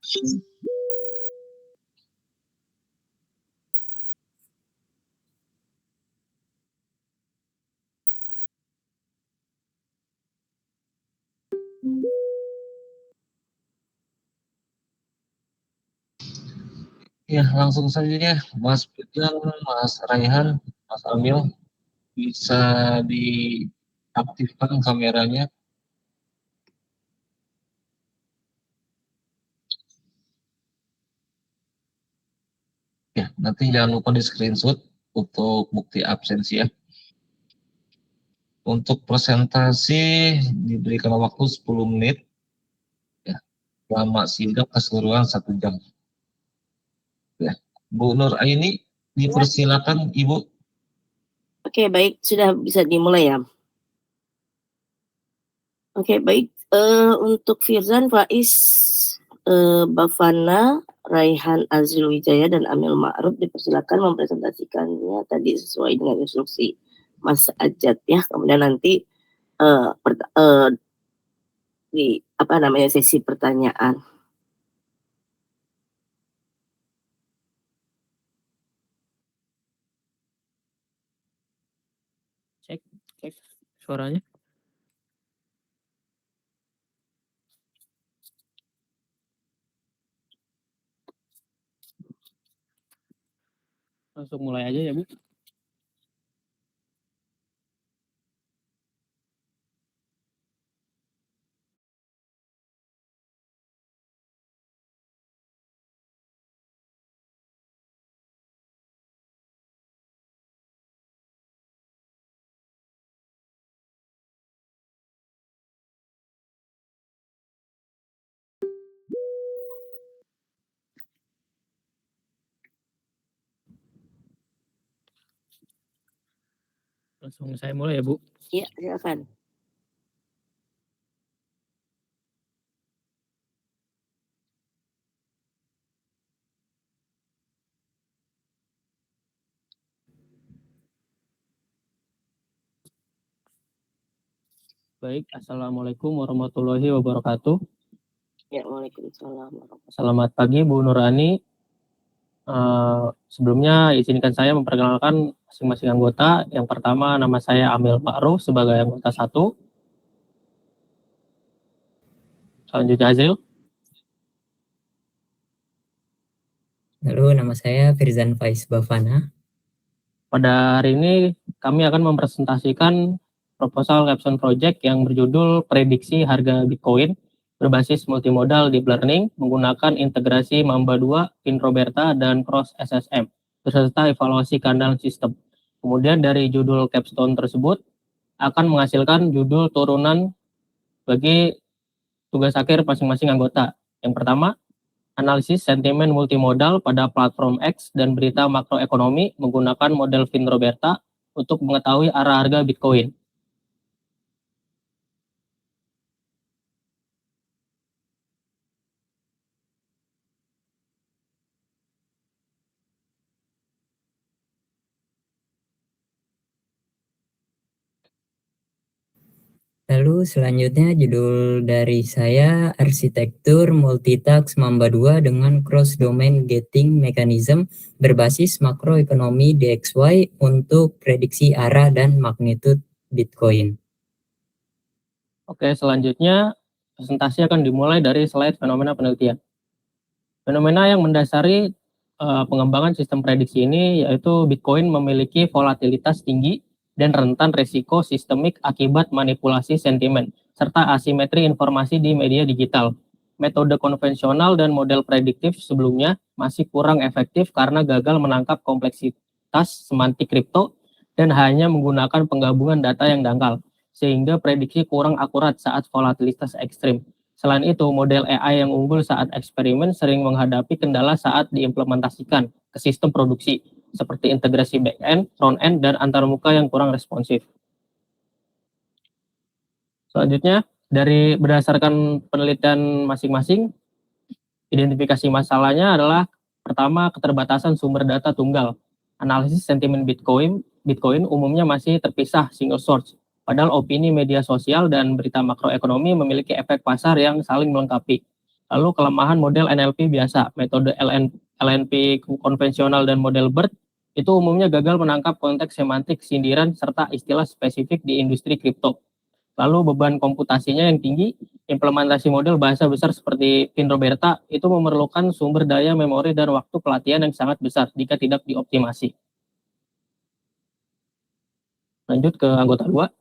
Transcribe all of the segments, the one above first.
Ya, langsung saja ya, Mas Firdan, Mas Raihan, Mas Amil, bisa diaktifkan kameranya. Ya, nanti jangan lupa di screenshot untuk bukti absensi ya. Untuk presentasi diberikan waktu 10 menit, ya, lama sidang keseluruhan 1 jam. Ya, Bu Nur Aini, dipersilakan Ibu. Oke, baik, sudah bisa dimulai ya. Oke, baik. Untuk Firzan, Faiz, Bavana, Raihan Azril Wijaya, dan Amil Ma'ruf dipersilakan mempresentasikannya tadi sesuai dengan instruksi Mas Ajat ya. Kemudian nanti di sesi pertanyaan. Cek suaranya. Langsung mulai aja ya, Bu. Langsung saya mulai ya, Bu. Iya, silakan. Baik, Assalamualaikum warahmatullahi wabarakatuh. Ya, waalaikumsalam. Selamat pagi, Bu Nurani. Sebelumnya izinkan saya memperkenalkan masing-masing anggota. Yang pertama, nama saya Amil Ma'ruf sebagai anggota 1. Selanjutnya Azril. Halo, nama saya Firzan Faiz Bavana. Pada hari ini kami akan mempresentasikan proposal capstone project yang berjudul Prediksi Harga Bitcoin berbasis multimodal deep learning menggunakan integrasi Mamba 2, FinRoberta, dan Cross SSM beserta evaluasi kandang sistem. Kemudian dari judul capstone tersebut akan menghasilkan judul turunan bagi tugas akhir masing-masing anggota. Yang pertama, analisis sentimen multimodal pada platform X dan berita makroekonomi menggunakan model FinRoberta untuk mengetahui arah harga Bitcoin. Lalu selanjutnya judul dari saya arsitektur multitask Mamba 2 dengan cross domain gating mechanism berbasis makroekonomi DXY untuk prediksi arah dan magnitude Bitcoin. Oke, selanjutnya presentasi akan dimulai dari slide fenomena penelitian. Fenomena yang mendasari pengembangan sistem prediksi ini yaitu Bitcoin memiliki volatilitas tinggi dan rentan risiko sistemik akibat manipulasi sentimen, serta asimetri informasi di media digital. Metode konvensional dan model prediktif sebelumnya masih kurang efektif karena gagal menangkap kompleksitas semantik kripto dan hanya menggunakan penggabungan data yang dangkal, sehingga prediksi kurang akurat saat volatilitas ekstrim. Selain itu, model AI yang unggul saat eksperimen sering menghadapi kendala saat diimplementasikan ke sistem produksi, seperti integrasi back-end, front-end, dan antarmuka yang kurang responsif. Selanjutnya, berdasarkan penelitian masing-masing, identifikasi masalahnya adalah pertama, keterbatasan sumber data tunggal. Analisis sentimen Bitcoin umumnya masih terpisah single source, padahal opini media sosial dan berita makroekonomi memiliki efek pasar yang saling melengkapi. Lalu kelemahan model NLP biasa, metode LNP konvensional dan model BERT itu umumnya gagal menangkap konteks semantik, sindiran, serta istilah spesifik di industri kripto. Lalu beban komputasinya yang tinggi, implementasi model bahasa besar seperti Pinroberta itu memerlukan sumber daya memori dan waktu pelatihan yang sangat besar jika tidak dioptimasi. Lanjut ke anggota 2.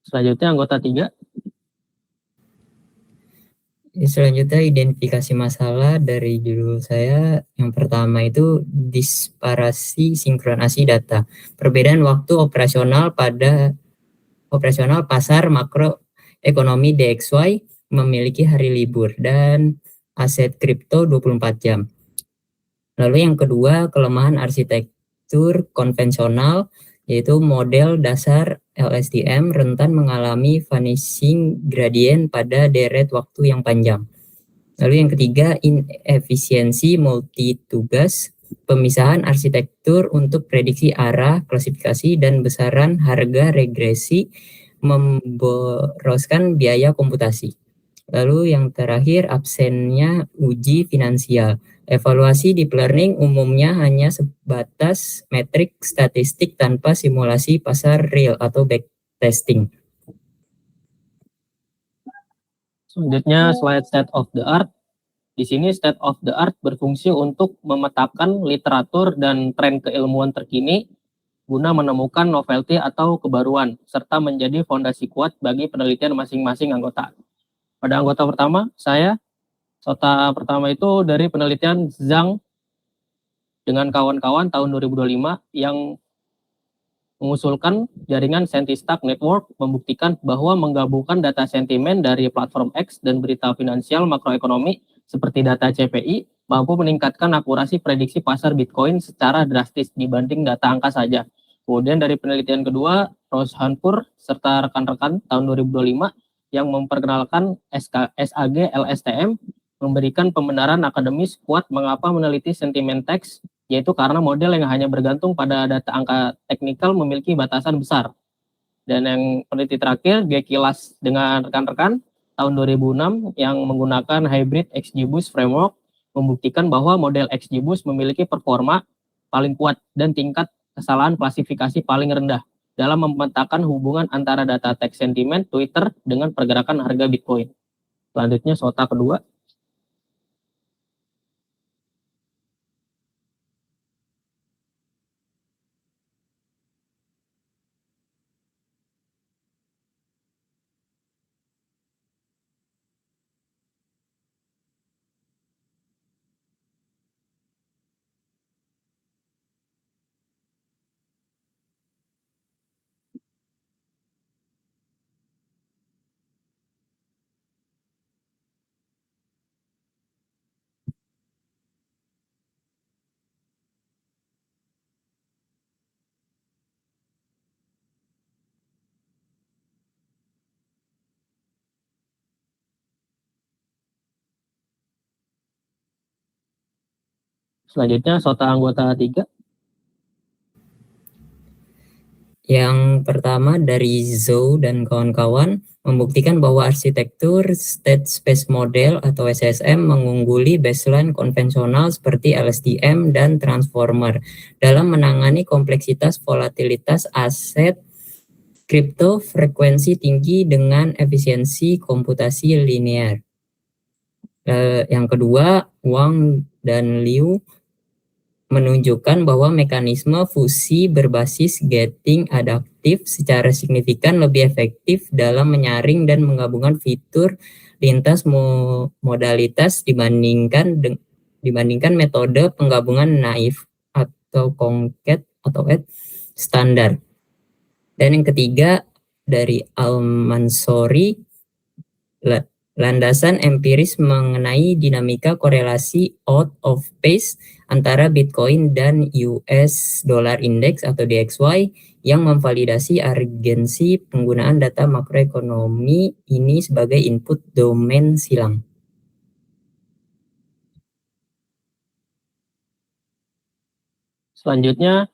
Selanjutnya anggota 3. Selanjutnya identifikasi masalah dari judul saya. Yang pertama itu disparasi sinkronasi data. Perbedaan waktu operasional pasar makroekonomi DXY memiliki hari libur dan aset kripto 24 jam. Lalu yang kedua, kelemahan arsitektur konvensional, yaitu model dasar LSTM rentan mengalami vanishing gradient pada deret waktu yang panjang. Lalu yang ketiga, inefisiensi multitugas, pemisahan arsitektur untuk prediksi arah, klasifikasi, dan besaran harga regresi memboroskan biaya komputasi. Lalu yang terakhir, absennya uji finansial. Evaluasi deep learning umumnya hanya sebatas metrik statistik tanpa simulasi pasar real atau backtesting. Selanjutnya slide state of the art. Di sini state of the art berfungsi untuk memetakan literatur dan tren keilmuan terkini guna menemukan novelty atau kebaruan serta menjadi fondasi kuat bagi penelitian masing-masing anggota. Pada anggota pertama, SOTA pertama itu dari penelitian Zhang dengan kawan-kawan tahun 2025 yang mengusulkan jaringan Sentistack Network membuktikan bahwa menggabungkan data sentimen dari platform X dan berita finansial makroekonomi seperti data CPI mampu meningkatkan akurasi prediksi pasar Bitcoin secara drastis dibanding data angka saja. Kemudian dari penelitian kedua, Rose Hanpur serta rekan-rekan tahun 2025 yang memperkenalkan SAG LSTM memberikan pembenaran akademis kuat mengapa meneliti sentimen teks, yaitu karena model yang hanya bergantung pada data angka teknikal memiliki batasan besar. Dan yang peneliti terakhir, Gekilas dengan rekan-rekan tahun 2006 yang menggunakan hybrid XGBoost framework membuktikan bahwa model XGBoost memiliki performa paling kuat dan tingkat kesalahan klasifikasi paling rendah dalam memetakan hubungan antara data teks sentimen Twitter dengan pergerakan harga Bitcoin. Selanjutnya SOTA kedua. Selanjutnya SOTA anggota 3. Yang pertama dari Zhou dan kawan-kawan membuktikan bahwa arsitektur State Space Model atau SSM mengungguli baseline konvensional seperti LSTM dan Transformer dalam menangani kompleksitas volatilitas aset kripto frekuensi tinggi dengan efisiensi komputasi linear. Yang kedua, Wang dan Liu menunjukkan bahwa mekanisme fusi berbasis gating adaptif secara signifikan lebih efektif dalam menyaring dan menggabungkan fitur lintas modalitas dibandingkan metode penggabungan naif atau concat atau standar. Dan yang ketiga dari Al-Mansori, landasan empiris mengenai dinamika korelasi out of phase antara Bitcoin dan US Dollar Index atau DXY yang memvalidasi urgensi penggunaan data makroekonomi ini sebagai input domain silang. Selanjutnya,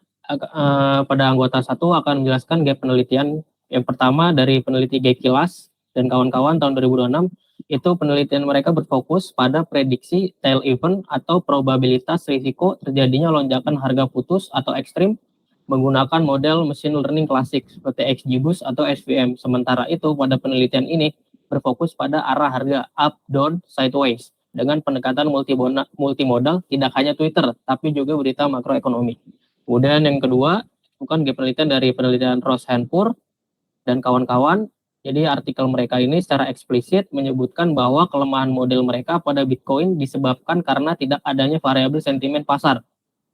pada anggota 1 akan menjelaskan gap penelitian. Yang pertama dari peneliti Gekilas dan kawan-kawan tahun 2026, itu penelitian mereka berfokus pada prediksi tail event atau probabilitas risiko terjadinya lonjakan harga putus atau ekstrim menggunakan model machine learning klasik seperti XGBoost atau SVM. Sementara itu pada penelitian ini berfokus pada arah harga up, down, sideways dengan pendekatan multimodal, tidak hanya Twitter tapi juga berita makroekonomi. Kemudian yang kedua, bukan penelitian dari penelitian Ross Hanford dan kawan-kawan. Jadi artikel mereka ini secara eksplisit menyebutkan bahwa kelemahan model mereka pada Bitcoin disebabkan karena tidak adanya variabel sentimen pasar.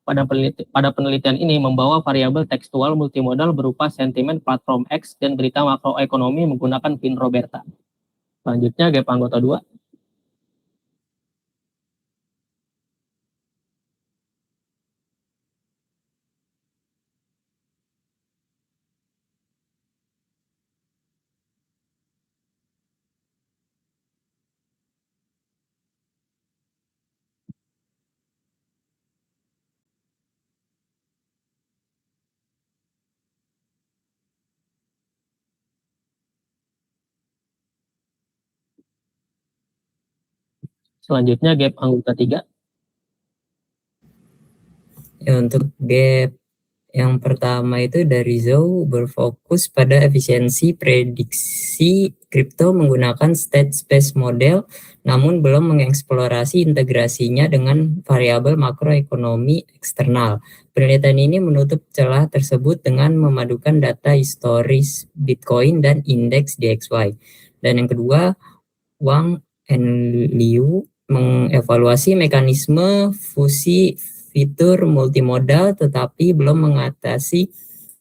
Pada penelitian ini membawa variabel tekstual multimodal berupa sentimen platform X dan berita makroekonomi menggunakan pin Roberta. Selanjutnya gap anggota 2. Selanjutnya gap anggota 3. Ya, untuk gap yang pertama itu dari Zhou berfokus pada efisiensi prediksi kripto menggunakan state space model, namun belum mengeksplorasi integrasinya dengan variabel makroekonomi eksternal. Penelitian ini menutup celah tersebut dengan memadukan data historis Bitcoin dan indeks DXY. Dan yang kedua, Wang and Liu mengevaluasi mekanisme fusi fitur multimodal tetapi belum mengatasi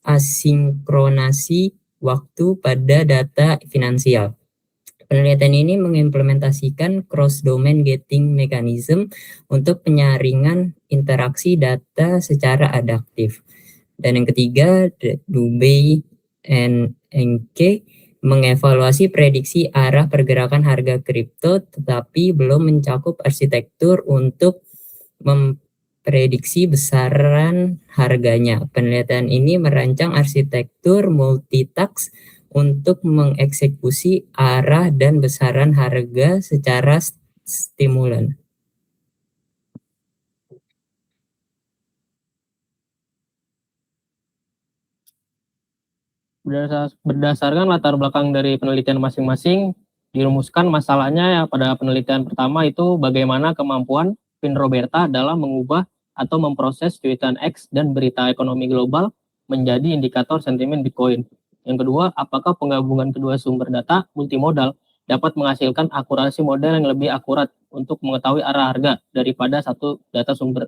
asinkronasi waktu pada data finansial. Penelitian ini mengimplementasikan cross-domain gating mechanism untuk penyaringan interaksi data secara adaptif. Dan yang ketiga, Dubey and Enke mengevaluasi prediksi arah pergerakan harga kripto tetapi belum mencakup arsitektur untuk prediksi besaran harganya. Penelitian ini merancang arsitektur multitask untuk mengeksekusi arah dan besaran harga secara stimulan. Berdasarkan latar belakang dari penelitian masing-masing, dirumuskan masalahnya ya pada penelitian pertama itu bagaimana kemampuan pin Roberta dalam mengubah atau memproses cuitan X dan berita ekonomi global menjadi indikator sentimen Bitcoin. Yang kedua, apakah penggabungan kedua sumber data multimodal dapat menghasilkan akurasi model yang lebih akurat untuk mengetahui arah harga daripada satu data sumber.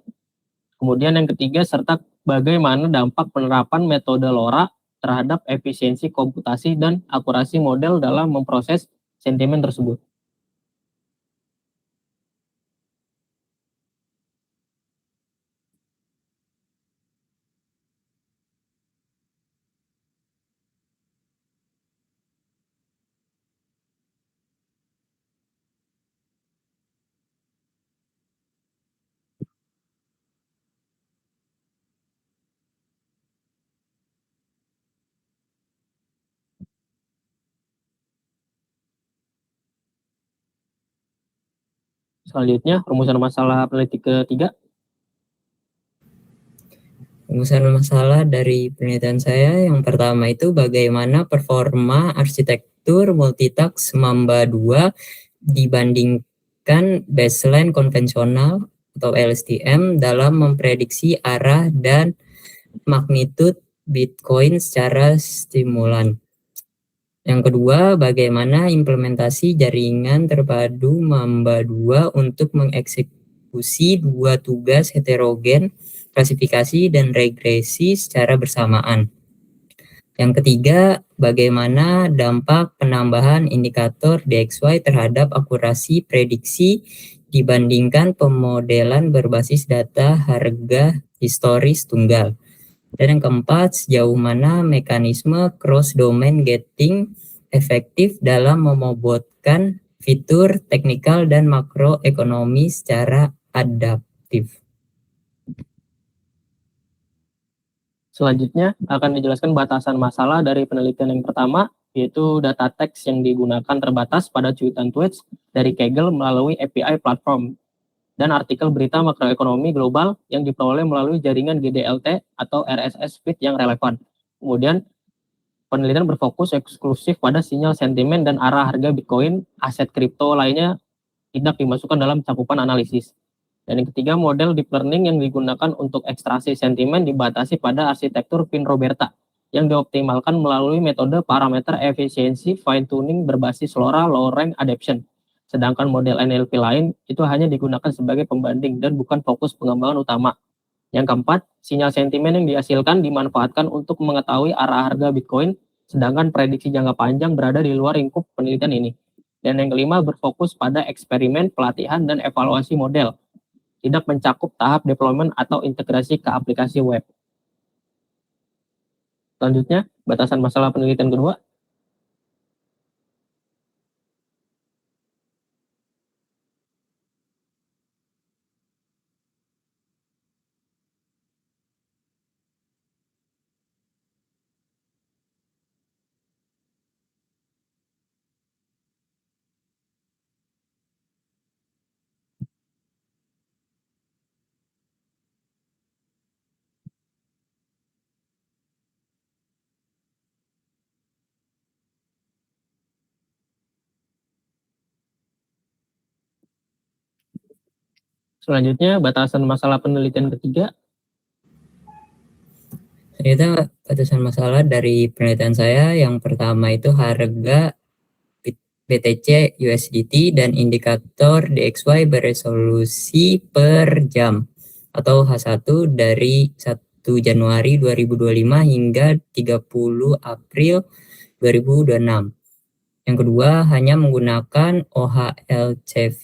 Kemudian yang ketiga, serta bagaimana dampak penerapan metode LoRa terhadap efisiensi komputasi dan akurasi model dalam memproses sentimen tersebut. Selanjutnya, rumusan masalah peneliti ketiga. Rumusan masalah dari penelitian saya yang pertama itu bagaimana performa arsitektur multitask Mamba 2 dibandingkan baseline konvensional atau LSTM dalam memprediksi arah dan magnitude Bitcoin secara stimulan. Yang kedua, bagaimana implementasi jaringan terpadu Mamba 2 untuk mengeksekusi dua tugas heterogen, klasifikasi dan regresi secara bersamaan. Yang ketiga, bagaimana dampak penambahan indikator DXY terhadap akurasi prediksi dibandingkan pemodelan berbasis data harga historis tunggal. Dan yang keempat, sejauh mana mekanisme cross-domain gating efektif dalam memobotkan fitur teknikal dan makroekonomi secara adaptif. Selanjutnya akan dijelaskan batasan masalah dari penelitian yang pertama, yaitu data teks yang digunakan terbatas pada cuitan tweets dari Kaggle melalui API platform, dan artikel berita makroekonomi global yang diperoleh melalui jaringan GDLT atau RSS feed yang relevan. Kemudian, penelitian berfokus eksklusif pada sinyal sentimen dan arah harga Bitcoin, aset kripto lainnya tidak dimasukkan dalam cakupan analisis. Dan yang ketiga, model deep learning yang digunakan untuk ekstraksi sentimen dibatasi pada arsitektur Pin-Roberta yang dioptimalkan melalui metode parameter efisiensi fine-tuning berbasis LoRa low rank adaptation. Sedangkan model NLP lain itu hanya digunakan sebagai pembanding dan bukan fokus pengembangan utama. Yang keempat, sinyal sentimen yang dihasilkan dimanfaatkan untuk mengetahui arah harga Bitcoin, sedangkan prediksi jangka panjang berada di luar lingkup penelitian ini. Dan yang kelima, berfokus pada eksperimen, pelatihan, dan evaluasi model, tidak mencakup tahap deployment atau integrasi ke aplikasi web. Selanjutnya, batasan masalah penelitian kedua. Selanjutnya, batasan masalah penelitian ketiga. Ternyata batasan masalah dari penelitian saya yang pertama itu harga BTC USDT dan indikator DXY beresolusi per jam atau H1 dari 1 Januari 2025 hingga 30 April 2026. Yang kedua, hanya menggunakan OHLCV,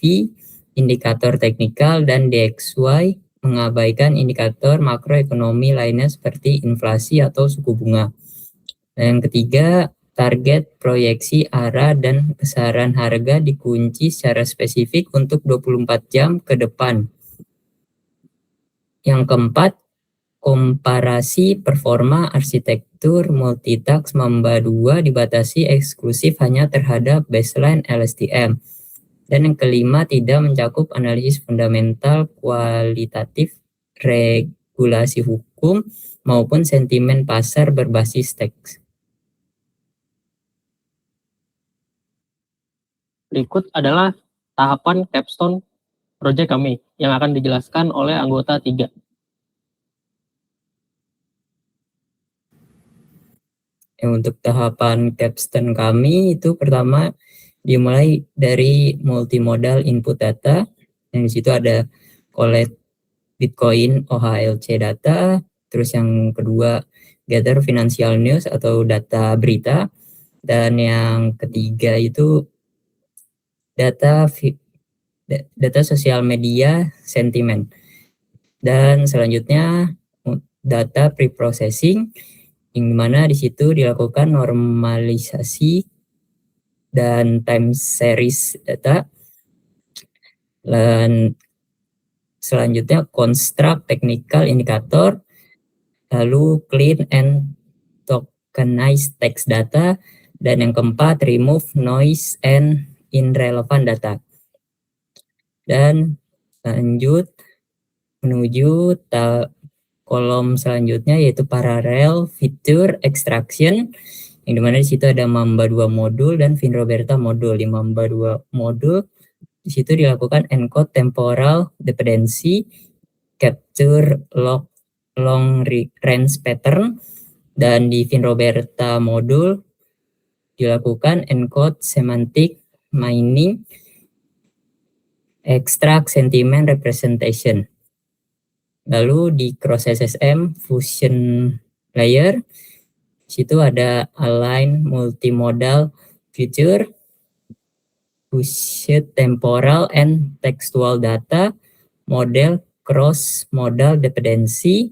indikator teknikal, dan DXY, mengabaikan indikator makroekonomi lainnya seperti inflasi atau suku bunga. Dan yang ketiga, target proyeksi arah dan besaran harga dikunci secara spesifik untuk 24 jam ke depan. Yang keempat, komparasi performa arsitektur multitask Mamba 2 dibatasi eksklusif hanya terhadap baseline LSTM. Dan yang kelima, tidak mencakup analisis fundamental kualitatif regulasi hukum maupun sentimen pasar berbasis teks. Berikut adalah tahapan capstone project kami yang akan dijelaskan oleh anggota 3. Untuk tahapan capstone kami itu pertama dimulai dari multimodal input data, yang di situ ada collect Bitcoin OHLC data, terus yang kedua gather financial news atau data berita, dan yang ketiga itu data sosial media sentimen, dan selanjutnya data preprocessing, yang dimana di situ dilakukan normalisasi dan time series data, dan selanjutnya construct technical indicator, lalu clean and tokenize text data, dan yang keempat remove noise and irrelevant data. Dan lanjut menuju kolom selanjutnya yaitu parallel feature extraction, yang dimana di situ ada Mamba 2 modul dan Pin-Roberta modul. Di Mamba 2 modul di situ dilakukan encode temporal dependency, capture long range pattern, dan di Pin-Roberta modul dilakukan encode semantic mining, extract sentiment representation. Lalu di cross SSM fusion layer, situ ada align multimodal future, fusion temporal and textual data, model cross modal dependency.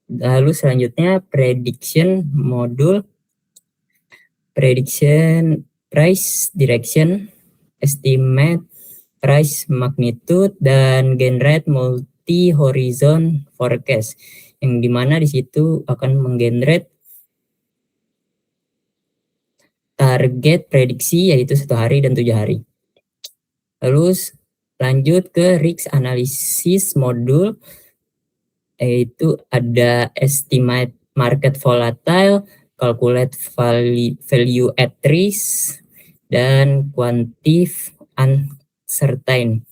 Lalu selanjutnya prediction modul, prediction price direction, estimate price magnitude, dan generate multi horizon forecast, yang dimana di situ akan menggenerate target prediksi yaitu 1 hari dan 7 hari. Lalu lanjut ke risk analysis modul, yaitu ada estimate market volatile, calculate value at risk, dan quantitative uncertain.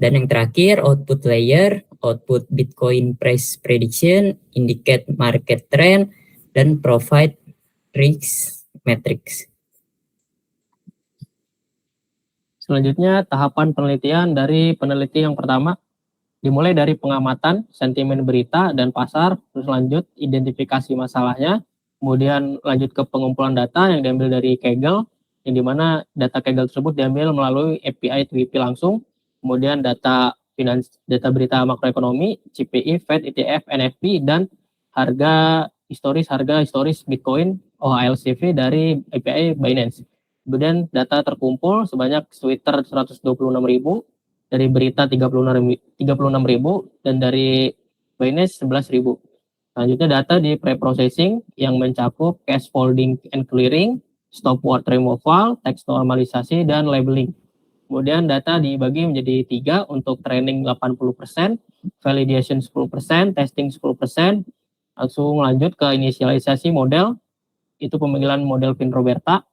Dan yang terakhir output layer, output Bitcoin price prediction, indicate market trend, dan provide risk metrics. Selanjutnya tahapan penelitian dari peneliti yang pertama dimulai dari pengamatan sentimen berita dan pasar, terus lanjut identifikasi masalahnya, kemudian lanjut ke pengumpulan data yang diambil dari Kaggle, yang dimana data Kaggle tersebut diambil melalui API TWP langsung, kemudian data berita makroekonomi, CPI, Fed, ETF, NFP, dan harga historis Bitcoin OHLCV dari API Binance. Kemudian data terkumpul sebanyak Twitter 126.000, dari berita 36.000 dan dari Binance 11.000. Selanjutnya data di pre-processing yang mencakup cash folding and clearing, stop word removal, text normalisasi, dan labeling. Kemudian data dibagi menjadi 3 untuk training 80%, validation 10%, testing 10%. Langsung lanjut ke inisialisasi model, itu pemanggilan model Pinroberta,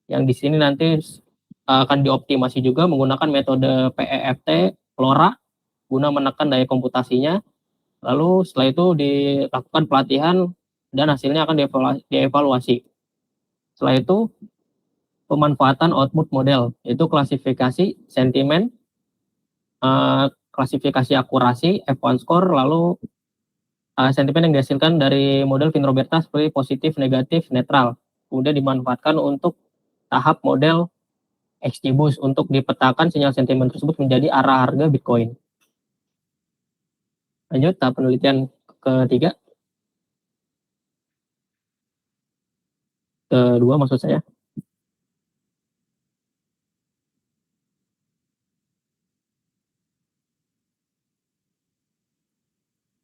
yang di sini nanti akan dioptimasi juga menggunakan metode PEFT LoRa guna menekan daya komputasinya. Lalu setelah itu dilakukan pelatihan dan hasilnya akan dievaluasi. Setelah itu pemanfaatan output model, yaitu klasifikasi sentimen, klasifikasi akurasi, F1 score, lalu sentimen yang dihasilkan dari model Pinroberta seperti positif, negatif, netral. Kemudian dimanfaatkan untuk tahap model XGBoost untuk dipetakan sinyal sentimen tersebut menjadi arah harga Bitcoin. Lanjut tahap penelitian kedua maksud saya.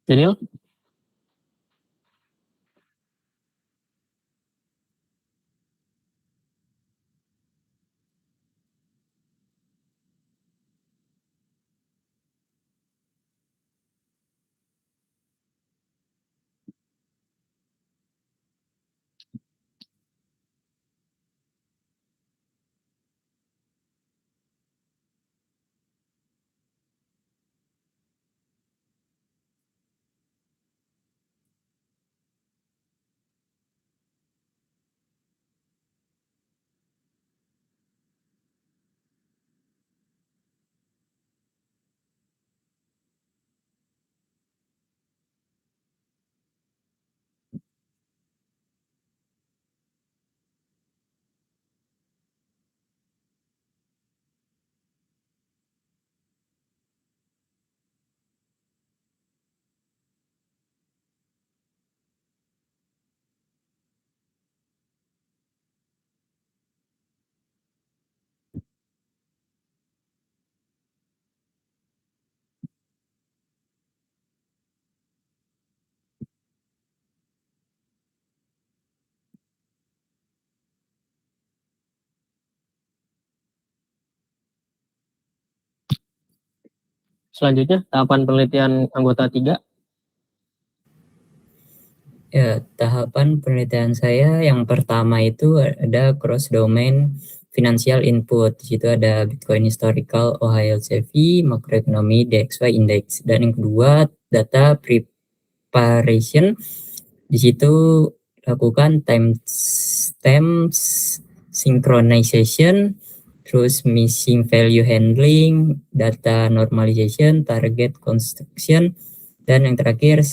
Jadi selanjutnya tahapan penelitian anggota 3. Ya, tahapan penelitian saya yang pertama itu ada cross domain financial input. Di situ ada Bitcoin historical, OHLCV, makroekonomi, DXY index. Dan yang kedua data preparation. Di situ lakukan timestamps synchronization, terus missing value handling, data normalization, target construction, dan yang terakhir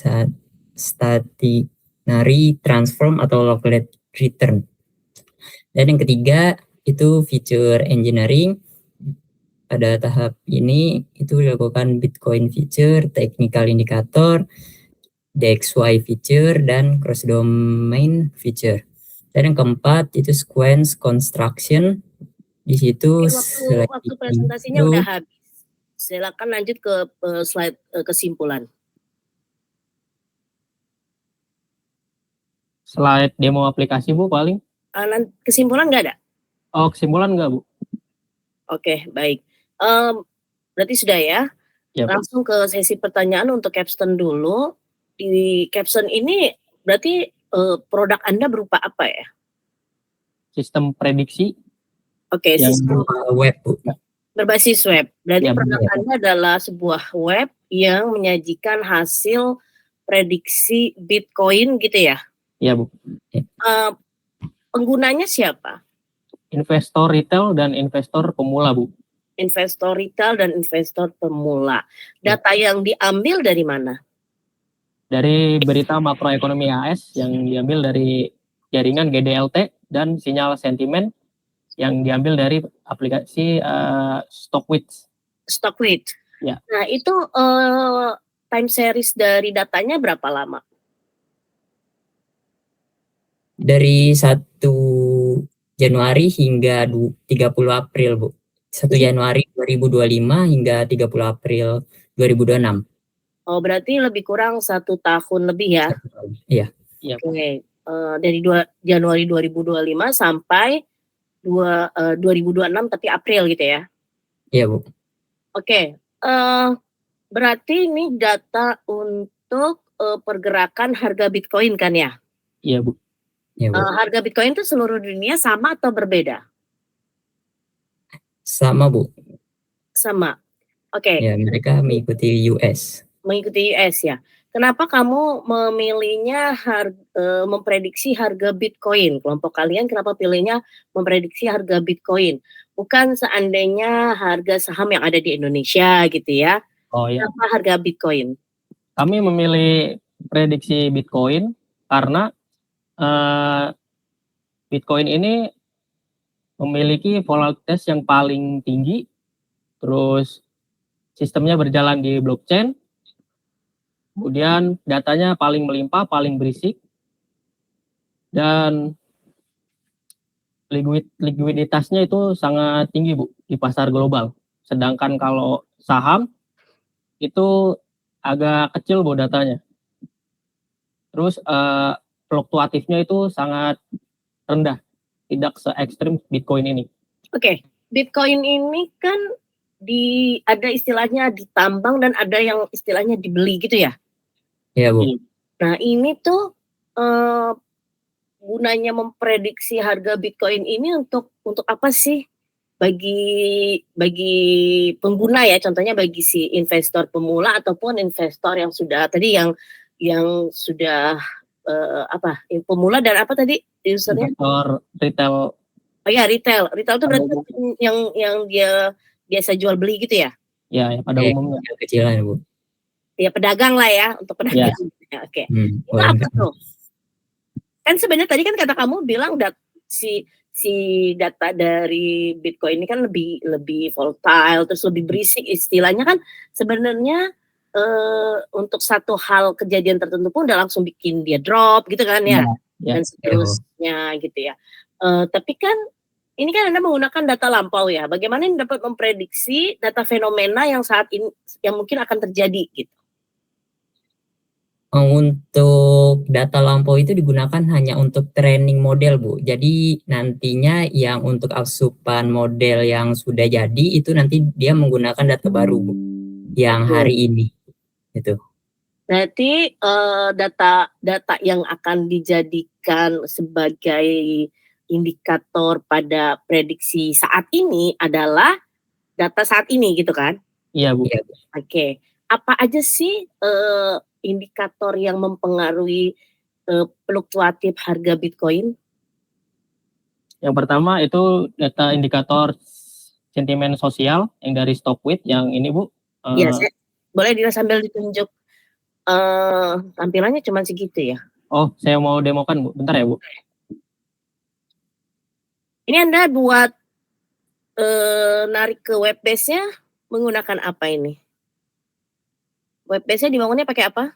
stationary transform atau locality return. Dan yang ketiga itu feature engineering. Pada tahap ini itu dilakukan Bitcoin feature, technical indicator, DXY feature, dan cross domain feature. Dan yang keempat itu sequence construction. Di situ Waktu presentasinya udah habis. Silakan lanjut ke slide kesimpulan. Slide demo aplikasi Bu paling. Kesimpulan nggak ada? Oh, kesimpulan nggak Bu? Oke, baik. Berarti sudah ya. Ya, langsung ke sesi pertanyaan untuk capstone dulu. Di capstone ini berarti produk Anda berupa apa ya? Sistem prediksi. Oke, yang sistem web, Bu. Berbasis web. Berarti Ya, produk Anda adalah sebuah web yang menyajikan hasil prediksi Bitcoin gitu ya? Iya Bu. Penggunanya siapa? Investor retail dan investor pemula Bu. Investor retail dan investor pemula. Data yang diambil dari mana? Dari berita makroekonomi AS yang diambil dari jaringan GDLT dan sinyal sentimen yang diambil dari aplikasi Stockwits. Stockwits. Ya. Nah itu time series dari datanya berapa lama? Dari 1 Januari hingga 30 April, Bu. 1 Januari 2025 hingga 30 April 2026. Oh, berarti lebih kurang 1 tahun lebih ya? Iya. Oke. Dari Januari 2025 sampai 2026 tapi April gitu ya? Iya, Bu. Oke. Berarti ini data untuk pergerakan harga Bitcoin kan ya? Iya Bu. Iya, Bu. Harga Bitcoin itu seluruh dunia sama atau berbeda? Sama, Bu. Sama. Oke. Ya, mereka mengikuti US. Mengikuti US ya. Kenapa kamu memilihnya memprediksi harga Bitcoin? Kelompok kalian kenapa pilihnya memprediksi harga Bitcoin? Bukan seandainya harga saham yang ada di Indonesia gitu ya. Oh ya. Kenapa harga Bitcoin? Kami memilih prediksi Bitcoin karena Bitcoin ini memiliki volatilitas yang paling tinggi, terus sistemnya berjalan di blockchain, kemudian datanya paling melimpah, paling berisik, dan likuiditasnya itu sangat tinggi Bu di pasar global. Sedangkan kalau saham itu agak kecil Bu datanya. Terus fluktuatifnya itu sangat rendah, tidak se-ekstrim Bitcoin ini. Oke, Bitcoin ini kan ada istilahnya ditambang dan ada yang istilahnya dibeli gitu ya? Iya, Bu. Nah ini tuh gunanya memprediksi harga Bitcoin ini untuk apa sih bagi pengguna ya, contohnya bagi si investor pemula ataupun investor yang sudah tadi yang sudah pemula dan apa tadi usernya? Investor retail. Oh ya, retail itu berarti yang dia biasa jual beli gitu ya? Ya, pada umumnya. Kecilan, Bu. Ya pedagang lah ya, untuk pedagang. Ya. Oke. Itu apa tuh? Kan sebenarnya tadi kan kata kamu bilang si data dari Bitcoin ini kan lebih volatile, terus lebih berisik istilahnya kan sebenarnya untuk satu hal kejadian tertentu pun udah langsung bikin dia drop gitu kan ya, dan seterusnya gitu ya. Tapi kan ini kan Anda menggunakan data lampau ya. Bagaimana ini dapat memprediksi data fenomena yang saat ini yang mungkin akan terjadi gitu? Untuk data lampau itu digunakan hanya untuk training model, Bu. Jadi nantinya yang untuk asupan model yang sudah jadi itu nanti dia menggunakan data baru, Bu. Yang hari ini. Itu. Berarti data yang akan dijadikan sebagai indikator pada prediksi saat ini adalah data saat ini gitu kan? Iya Bu. Oke. Apa aja sih indikator yang mempengaruhi fluktuatif harga Bitcoin? Yang pertama itu data indikator sentimen sosial yang dari Stockwith yang ini Bu. Iya, boleh sambil ditunjuk tampilannya cuma segitu ya. Oh, saya mau demokan Bu, bentar ya Bu. Ini Anda buat narik ke web base-nya menggunakan apa ini? Web base-nya dibangunnya pakai apa?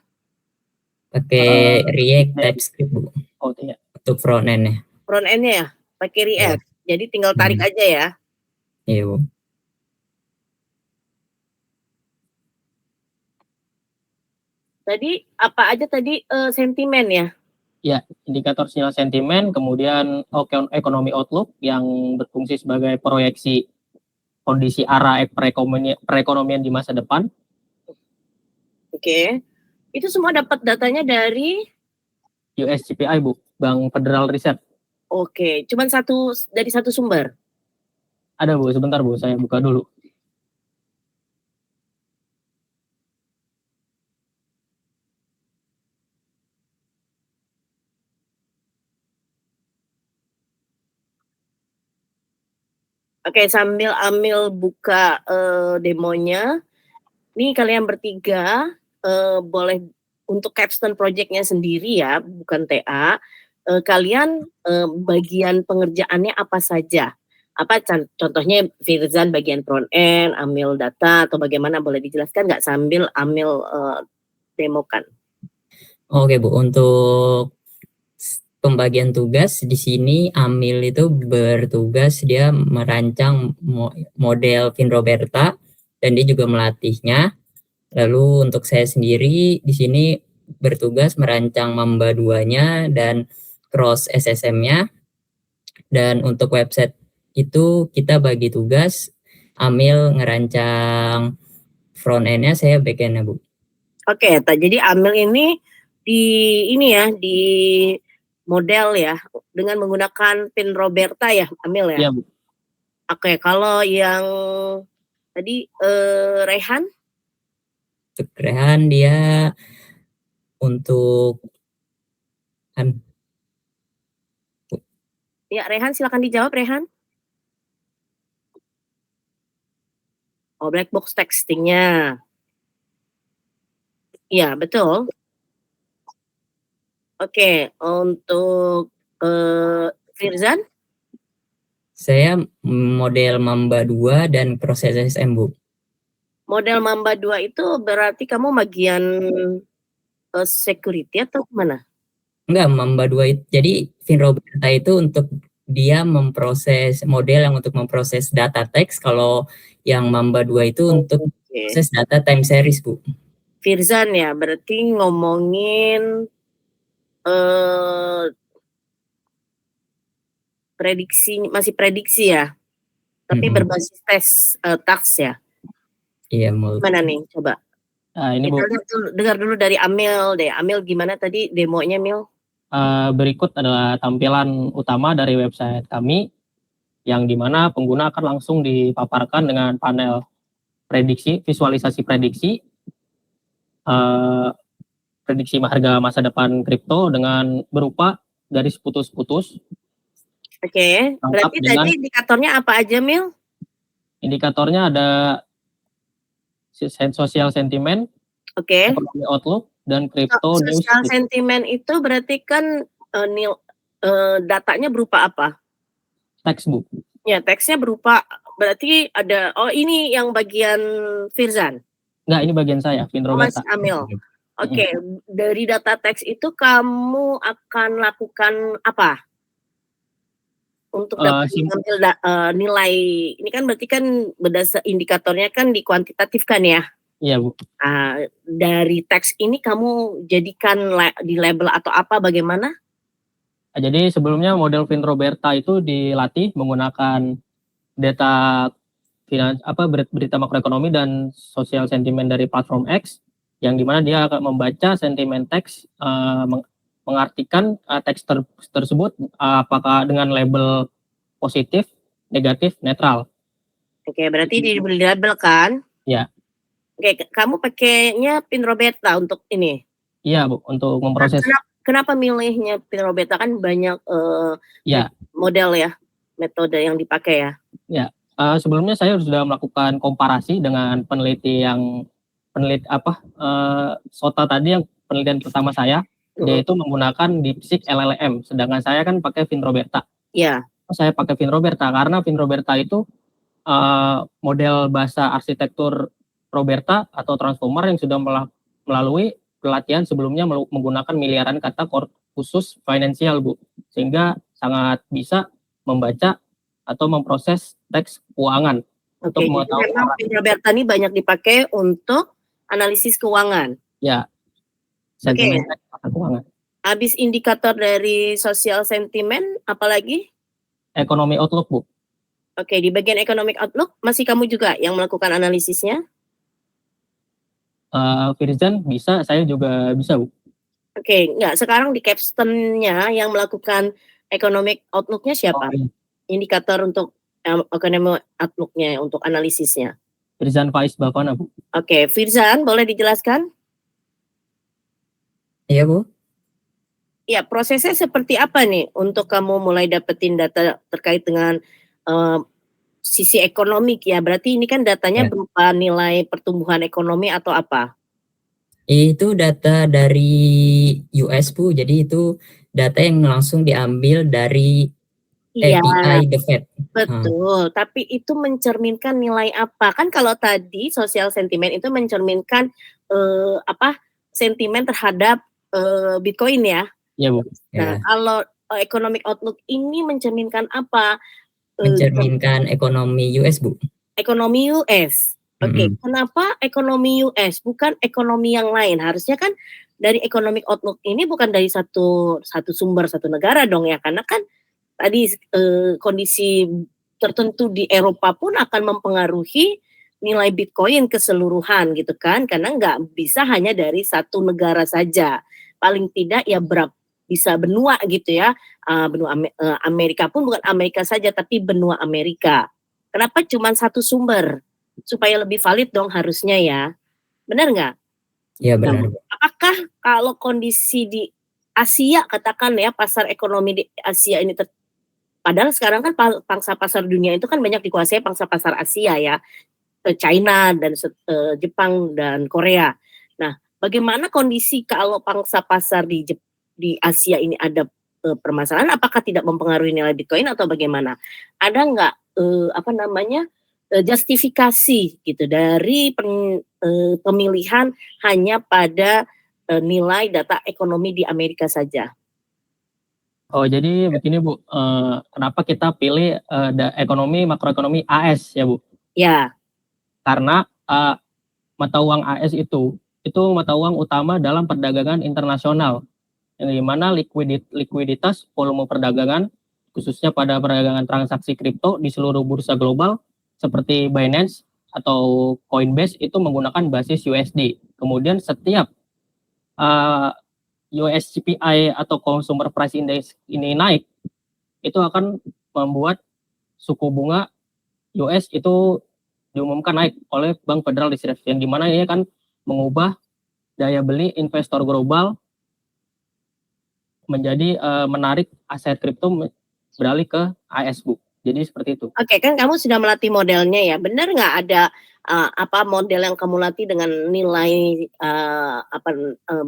Pakai React TypeScript Bu. Oh iya. Untuk front end-nya. Front end-nya ya, pakai React. Jadi tinggal tarik aja ya. Iya Bu. Tadi apa aja tadi sentimen ya? Ya, indikator sinyal sentimen, kemudian ekonomi outlook yang berfungsi sebagai proyeksi kondisi arah perekonomian di masa depan. Oke. Itu semua dapat datanya dari USCPI Bu, Bank Federal Reserve. Oke, cuman dari satu sumber. Ada Bu, sebentar Bu, saya buka dulu. Oke, sambil Amil buka demonya. Nih kalian bertiga boleh untuk capstone projectnya sendiri ya, bukan TA. Kalian bagian pengerjaannya apa saja? Apa contohnya Firzan bagian front end, Amil data atau bagaimana, boleh dijelaskan nggak sambil Amil demokan? Oke Bu, untuk pembagian tugas di sini Amil itu bertugas dia merancang model Finroberta dan dia juga melatihnya. Lalu untuk saya sendiri di sini bertugas merancang Mamba 2-nya dan cross SSM-nya. Dan untuk website itu kita bagi tugas, Amil ngerancang front end-nya, saya back end-nya Bu. Oke, jadi Amil ini di model ya dengan menggunakan Finroberta ya, Amil ya. Iya Bu. Oke, kalau yang tadi Rehan? Untuk Rehan dia untuk Ya, Rehan silakan dijawab Rehan. Oh, black box textingnya. Iya, betul. Oke, untuk Firzan? Saya model Mamba 2 dan cross SSM Bu. Model Mamba 2 itu berarti kamu bagian security atau mana? Enggak, Mamba 2 itu, jadi Finroberta itu untuk dia memproses model yang untuk memproses data teks, kalau yang Mamba 2 itu untuk proses data time series Bu. Firzan ya, berarti ngomongin masih prediksi ya, tapi berbasis tes tax ya. Iya, Mana nih, coba. Nah, ini Bu. Dengar dulu dari Amil deh. Amil gimana tadi demonya, Mil? Berikut adalah tampilan utama dari website kami, yang dimana pengguna akan langsung dipaparkan dengan panel visualisasi prediksi harga masa depan kripto dengan berupa garis putus-putus. Oke, berarti tadi indikatornya apa aja, Mil? Indikatornya ada social sentiment, ekonomi outlook, dan crypto news. Social sentiment itu berarti kan datanya berupa apa? Teks Bu. Ya, teksnya berupa, berarti ada, ini yang bagian Firzan? Enggak, ini bagian saya, Finroberta. Mas Amil. Oke, dari data teks itu kamu akan lakukan apa? Untuk dapat mengambil nilai, ini kan berarti kan berdasar indikatornya kan dikuantitatifkan ya? Iya Bu. Dari teks ini kamu jadikan di label atau apa, bagaimana? Jadi sebelumnya model Finroberta itu dilatih menggunakan data berita makroekonomi dan sosial sentimen dari platform X, yang dimana dia akan membaca sentimen teks, mengartikan teks tersebut apakah dengan label positif, negatif, netral. Oke, berarti diberi label kan? Ya. Oke, kamu pakainya Finroberta untuk ini? Iya Bu, untuk memproses. Kenapa milihnya Finroberta, kan banyak model ya? metode yang dipakai ya. Sebelumnya saya sudah melakukan komparasi dengan SOTA tadi yang penelitian pertama saya, yaitu menggunakan DeepSeek LLM, sedangkan saya kan pakai Finroberta. Iya. Saya pakai Finroberta karena Finroberta itu model bahasa arsitektur Roberta atau transformer yang sudah melalui pelatihan sebelumnya menggunakan miliaran kata khusus finansial, Bu, sehingga sangat bisa membaca atau memproses teks keuangan. Oke, jadi memang Finroberta ini banyak dipakai untuk analisis keuangan. Ya, sentimen keuangan. Habis indikator dari social sentiment, apalagi? Ekonomi outlook, Bu. Oke, di bagian economic outlook masih kamu juga yang melakukan analisisnya? Firzan bisa, saya juga bisa, Bu. Oke, enggak. Sekarang di capstone-nya yang melakukan economic outlook-nya siapa? Indikator untuk economic outlook-nya, untuk analisisnya. Firzan Faiz Bavana, Bu. Oke, Firzan, boleh dijelaskan? Iya, Bu. Ya, prosesnya seperti apa nih untuk kamu mulai dapetin data terkait dengan sisi ekonomik ya? Berarti ini kan datanya berupa nilai pertumbuhan ekonomi atau apa? Itu data dari US, Bu. Jadi itu data yang langsung diambil dari API The Fed. Betul, tapi itu mencerminkan nilai apa? Kan kalau tadi social sentiment itu mencerminkan sentimen terhadap Bitcoin ya. Iya, Bu. Nah, kalau economic outlook ini mencerminkan apa? Mencerminkan ekonomi US, Bu. Ekonomi US. Oke, kenapa ekonomi US bukan ekonomi yang lain? Harusnya kan dari economic outlook ini bukan dari satu sumber, satu negara dong ya, karena kan tadi kondisi tertentu di Eropa pun akan mempengaruhi nilai Bitcoin keseluruhan gitu kan, karena nggak bisa hanya dari satu negara saja. Paling tidak ya bisa benua gitu ya, benua Amerika pun bukan Amerika saja tapi benua Amerika. Kenapa cuma satu sumber? Supaya lebih valid dong harusnya ya. Benar nggak? Iya, benar. Apakah kalau kondisi di Asia, katakan ya, pasar ekonomi di Asia ini padahal sekarang kan pangsa pasar dunia itu kan banyak dikuasai pangsa pasar Asia ya, China dan Jepang dan Korea. Nah, bagaimana kondisi kalau pangsa pasar di Asia ini ada permasalahan? Apakah tidak mempengaruhi nilai Bitcoin atau bagaimana? Ada nggak justifikasi gitu dari pemilihan hanya pada nilai data ekonomi di Amerika saja? Oh, jadi begini, Bu. Kenapa kita pilih makroekonomi AS ya, Bu? Ya. Karena mata uang AS itu mata uang utama dalam perdagangan internasional, yang dimana likuiditas volume perdagangan khususnya pada perdagangan transaksi kripto di seluruh bursa global seperti Binance atau Coinbase itu menggunakan basis USD. Kemudian setiap US CPI atau Consumer Price Index ini naik, itu akan membuat suku bunga US itu diumumkan naik oleh Bank Federal Reserve, yang dimana ini akan mengubah daya beli investor global menjadi menarik aset kripto beralih ke AS, Bu. Jadi seperti itu. Oke, kan kamu sudah melatih modelnya ya. Benar nggak ada model yang kamu latih dengan nilai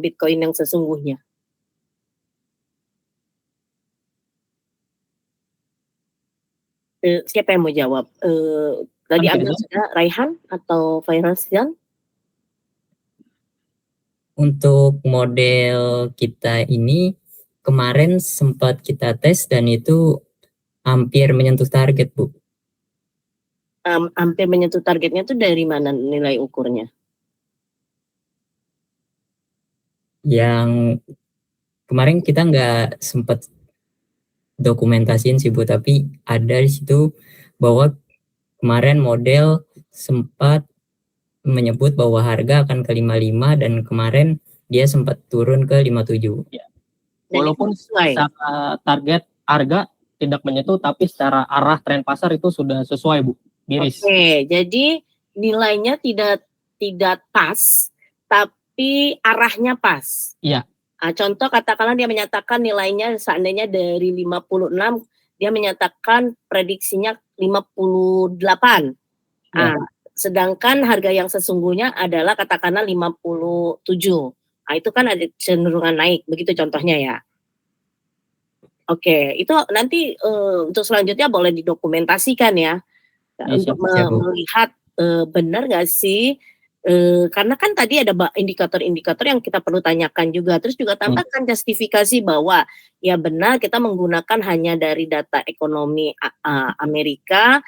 Bitcoin yang sesungguhnya? Siapa yang mau jawab? Tadi ambil sudah Raihan atau Fairasian? Untuk model kita ini kemarin sempat kita tes dan itu hampir menyentuh target, Bu. Hampir menyentuh targetnya itu dari mana nilai ukurnya? Yang kemarin kita nggak sempat dokumentasiin sih, Bu, tapi ada di situ bahwa kemarin model sempat menyebut bahwa harga akan ke 55 dan kemarin dia sempat turun ke 57. Ya. Walaupun secara target harga tidak menyentuh, tapi secara arah tren pasar itu sudah sesuai, Bu. Miris. Oke, jadi nilainya tidak pas, tapi arahnya pas. Iya. Contoh katakanlah dia menyatakan nilainya seandainya dari 56 dia menyatakan prediksinya 58. Ya. Sedangkan harga yang sesungguhnya adalah katakanlah 57. Nah, itu kan ada cenderungan naik, begitu contohnya ya. Oke, itu nanti untuk selanjutnya boleh didokumentasikan ya, untuk siap, Bu. melihat benar nggak sih, karena kan tadi ada indikator-indikator yang kita perlu tanyakan juga, terus juga tambahkan justifikasi bahwa ya benar kita menggunakan hanya dari data ekonomi Amerika,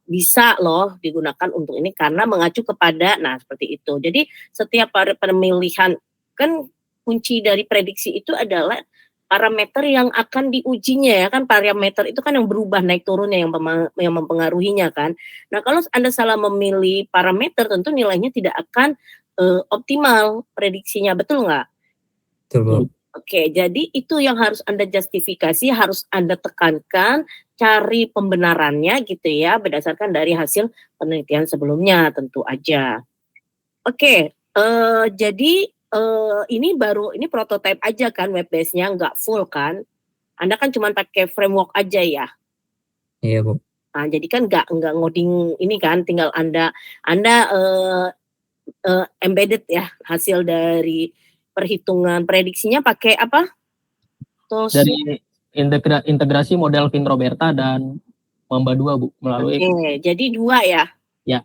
bisa loh digunakan untuk ini karena mengacu kepada, nah seperti itu. Jadi setiap pemilihan, kan kunci dari prediksi itu adalah parameter yang akan diujinya ya kan, parameter itu kan yang berubah naik turunnya yang mempengaruhinya kan. Nah, kalau Anda salah memilih parameter tentu nilainya tidak akan optimal prediksinya, betul nggak? Betul, Bu. Oke, jadi itu yang harus Anda justifikasi, harus Anda tekankan, cari pembenarannya gitu ya, berdasarkan dari hasil penelitian sebelumnya tentu aja. Oke, jadi ini prototype aja kan, web base-nya nggak full kan? Anda kan cuma pakai framework aja ya? Iya, Bu. Nah, jadi kan nggak ngoding ini kan, tinggal Anda embedded ya hasil dari perhitungan prediksinya pakai apa? Tools. Dari integrasi model Finroberta dan Mamba 2, Bu, melalui. Oke, jadi 2 ya? Ya.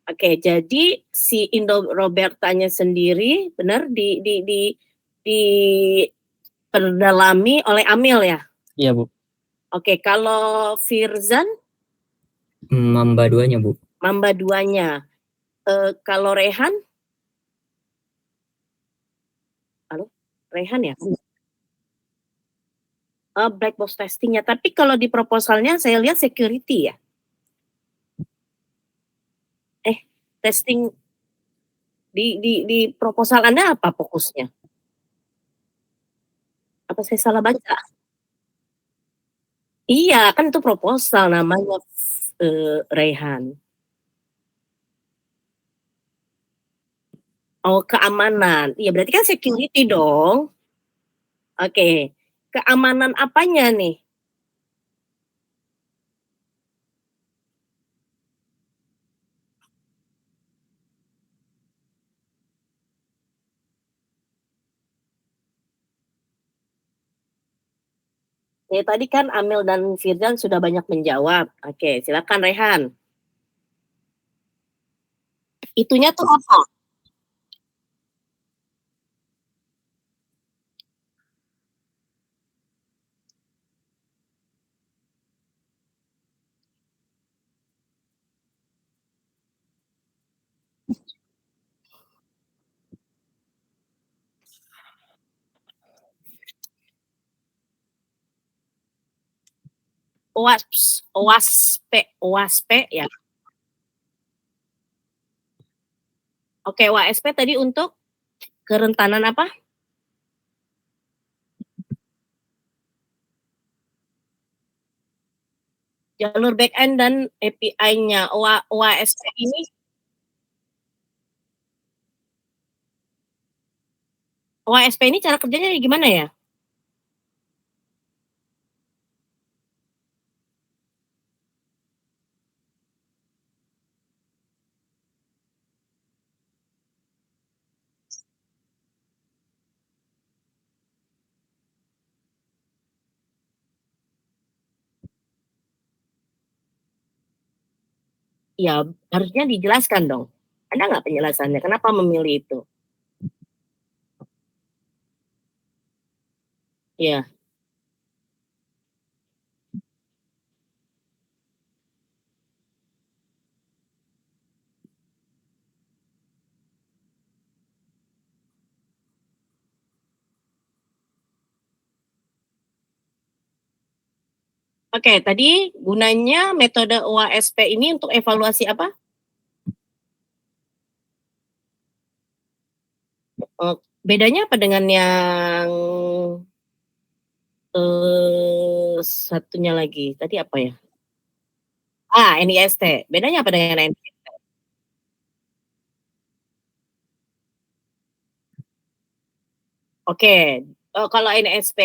Oke, jadi si Indo-Robertanya sendiri benar diperdalami oleh Amil ya? Iya, Bu. Oke, kalau Firzan? Mamba 2-nya, Bu. Mamba 2-nya. Kalau Rehan? Halo? Rehan ya? Black box testingnya. Tapi kalau di proposalnya saya lihat security ya? Testing di proposal Anda apa fokusnya? Apa saya salah baca? Iya, kan itu proposal namanya, Rehan. Oh, keamanan. Iya, berarti kan security dong. Oke. Keamanan apanya nih? Ya, tadi kan Amel dan Firdan sudah banyak menjawab. Oke, silakan Rehan. Itunya tuh apa? OWASP ya. Oke, OWASP tadi untuk kerentanan apa? Jalur backend dan API-nya. OWASP ini cara kerjanya gimana ya? Ya, harusnya dijelaskan dong. Ada nggak penjelasannya? Kenapa memilih itu? Ya. Oke, tadi gunanya metode OWASP ini untuk evaluasi apa? Bedanya apa dengan yang satunya lagi? Tadi apa ya? NIST. Bedanya apa dengan NIST? Oke, kalau NIST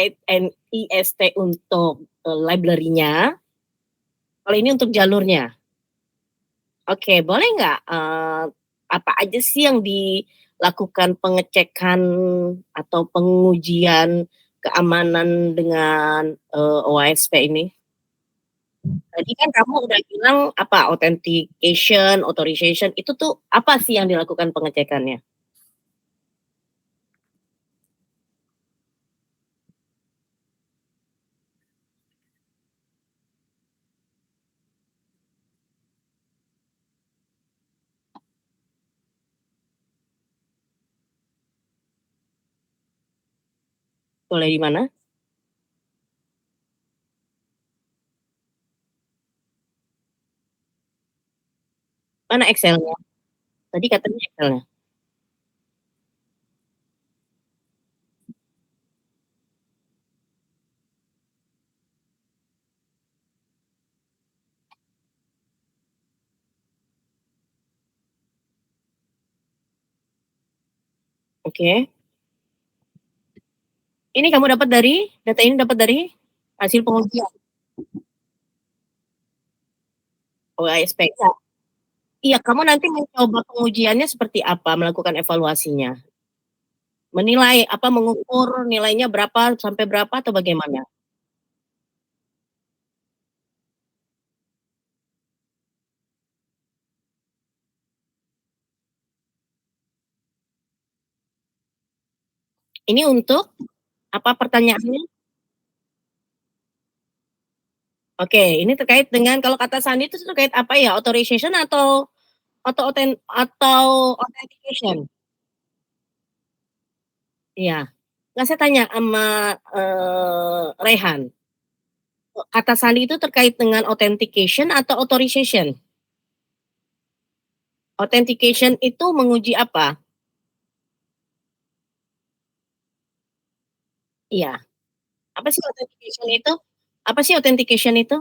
untuk library-nya. Kalau ini untuk jalurnya. Oke, boleh nggak, apa aja sih yang dilakukan pengecekan atau pengujian keamanan dengan, OASP ini? Tadi kan kamu udah bilang apa, authentication, authorization, itu tuh apa sih yang dilakukan pengecekannya? Boleh di mana? Mana Excel-nya? Tadi katanya Excel-nya. Oke. Ini kamu dapat dari data ini dapat dari hasil pengujian OASP? Iya. Iya, kamu nanti mencoba pengujiannya seperti apa, melakukan evaluasinya? Menilai, apa, mengukur nilainya berapa sampai berapa atau bagaimana? Ini untuk apa pertanyaannya? Oke, ini terkait dengan kalau kata Sandi itu terkait apa ya, authorization atau authentication? Iya. Nggak, saya tanya sama, Rehan, kata Sandi itu terkait dengan authentication atau authorization? Authentication itu menguji apa? Iya. Apa sih authentication itu? Apa sih authentication itu?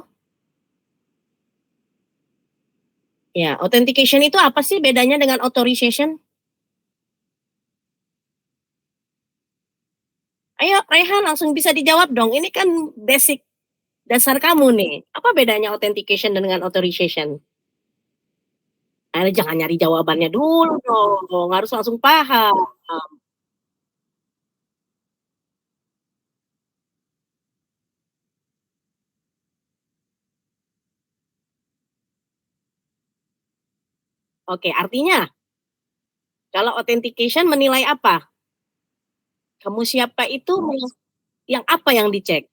Ya, authentication itu apa sih bedanya dengan authorization? Ayo Rehan langsung bisa dijawab dong, ini kan basic dasar kamu nih. Apa bedanya authentication dengan authorization? Jangan nyari jawabannya dulu dong, harus langsung paham. Oke, artinya kalau authentication menilai apa? Kamu siapa itu yang apa yang dicek?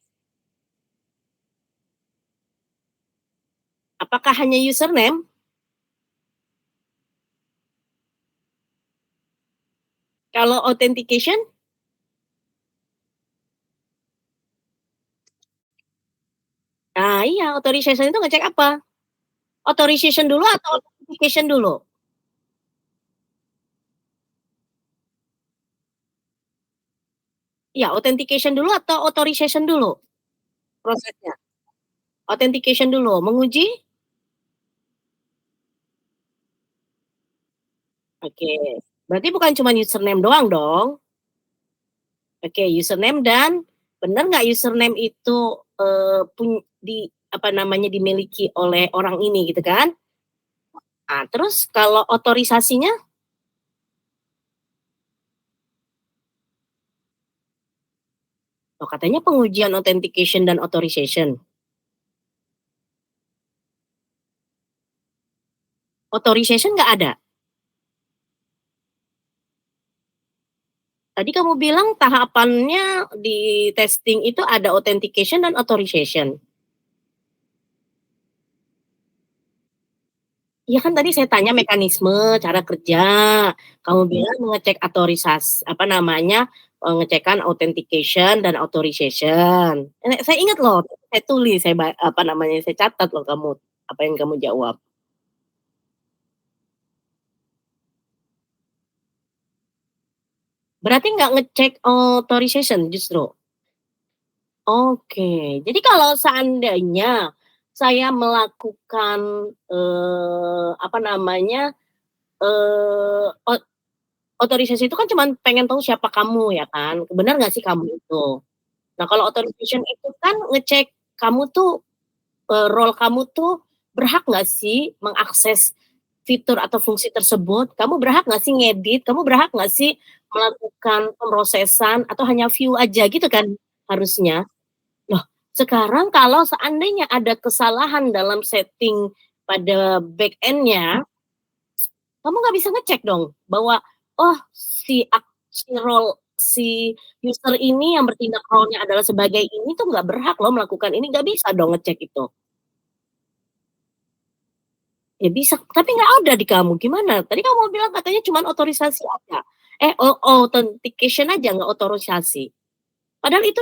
Apakah hanya username? Kalau authentication? Nah iya, authorization itu ngecek apa? Authorization dulu atau authentication dulu? Ya, authentication dulu atau authorization dulu prosesnya? Authentication dulu, menguji? Oke, berarti bukan cuma username doang dong? Oke, username dan benar nggak username itu, apa namanya, dimiliki oleh orang ini gitu kan? Nah, terus kalau otorisasinya? Oh, katanya pengujian authentication dan authorization. Authorization nggak ada? Tadi kamu bilang tahapannya di testing itu ada authentication dan authorization. Iya kan tadi saya tanya mekanisme, cara kerja, kamu bilang mengecek apa namanya, pengecekan authentication dan authorization. Saya ingat loh, saya tulis, apa namanya, saya catat loh kamu, apa yang kamu jawab. Berarti nggak ngecek authorization justru? Oke, jadi kalau seandainya saya melakukan, apa namanya, eee, otorisasi itu kan cuman pengen tahu siapa kamu ya kan, benar nggak sih kamu itu. Nah kalau authorization itu kan ngecek kamu tuh role kamu tuh berhak nggak sih mengakses fitur atau fungsi tersebut? Kamu berhak nggak sih ngedit? Kamu berhak nggak sih melakukan pemrosesan atau hanya view aja gitu kan harusnya? Loh, sekarang kalau seandainya ada kesalahan dalam setting pada back end-nya, kamu nggak bisa ngecek dong bahwa oh si role si user ini yang bertindak role-nya adalah sebagai ini tuh nggak berhak loh melakukan ini, nggak bisa dong ngecek itu. Ya bisa, tapi nggak ada di kamu, gimana? Tadi kamu bilang katanya cuma otorisasi aja. Authentication aja nggak otorisasi. Padahal itu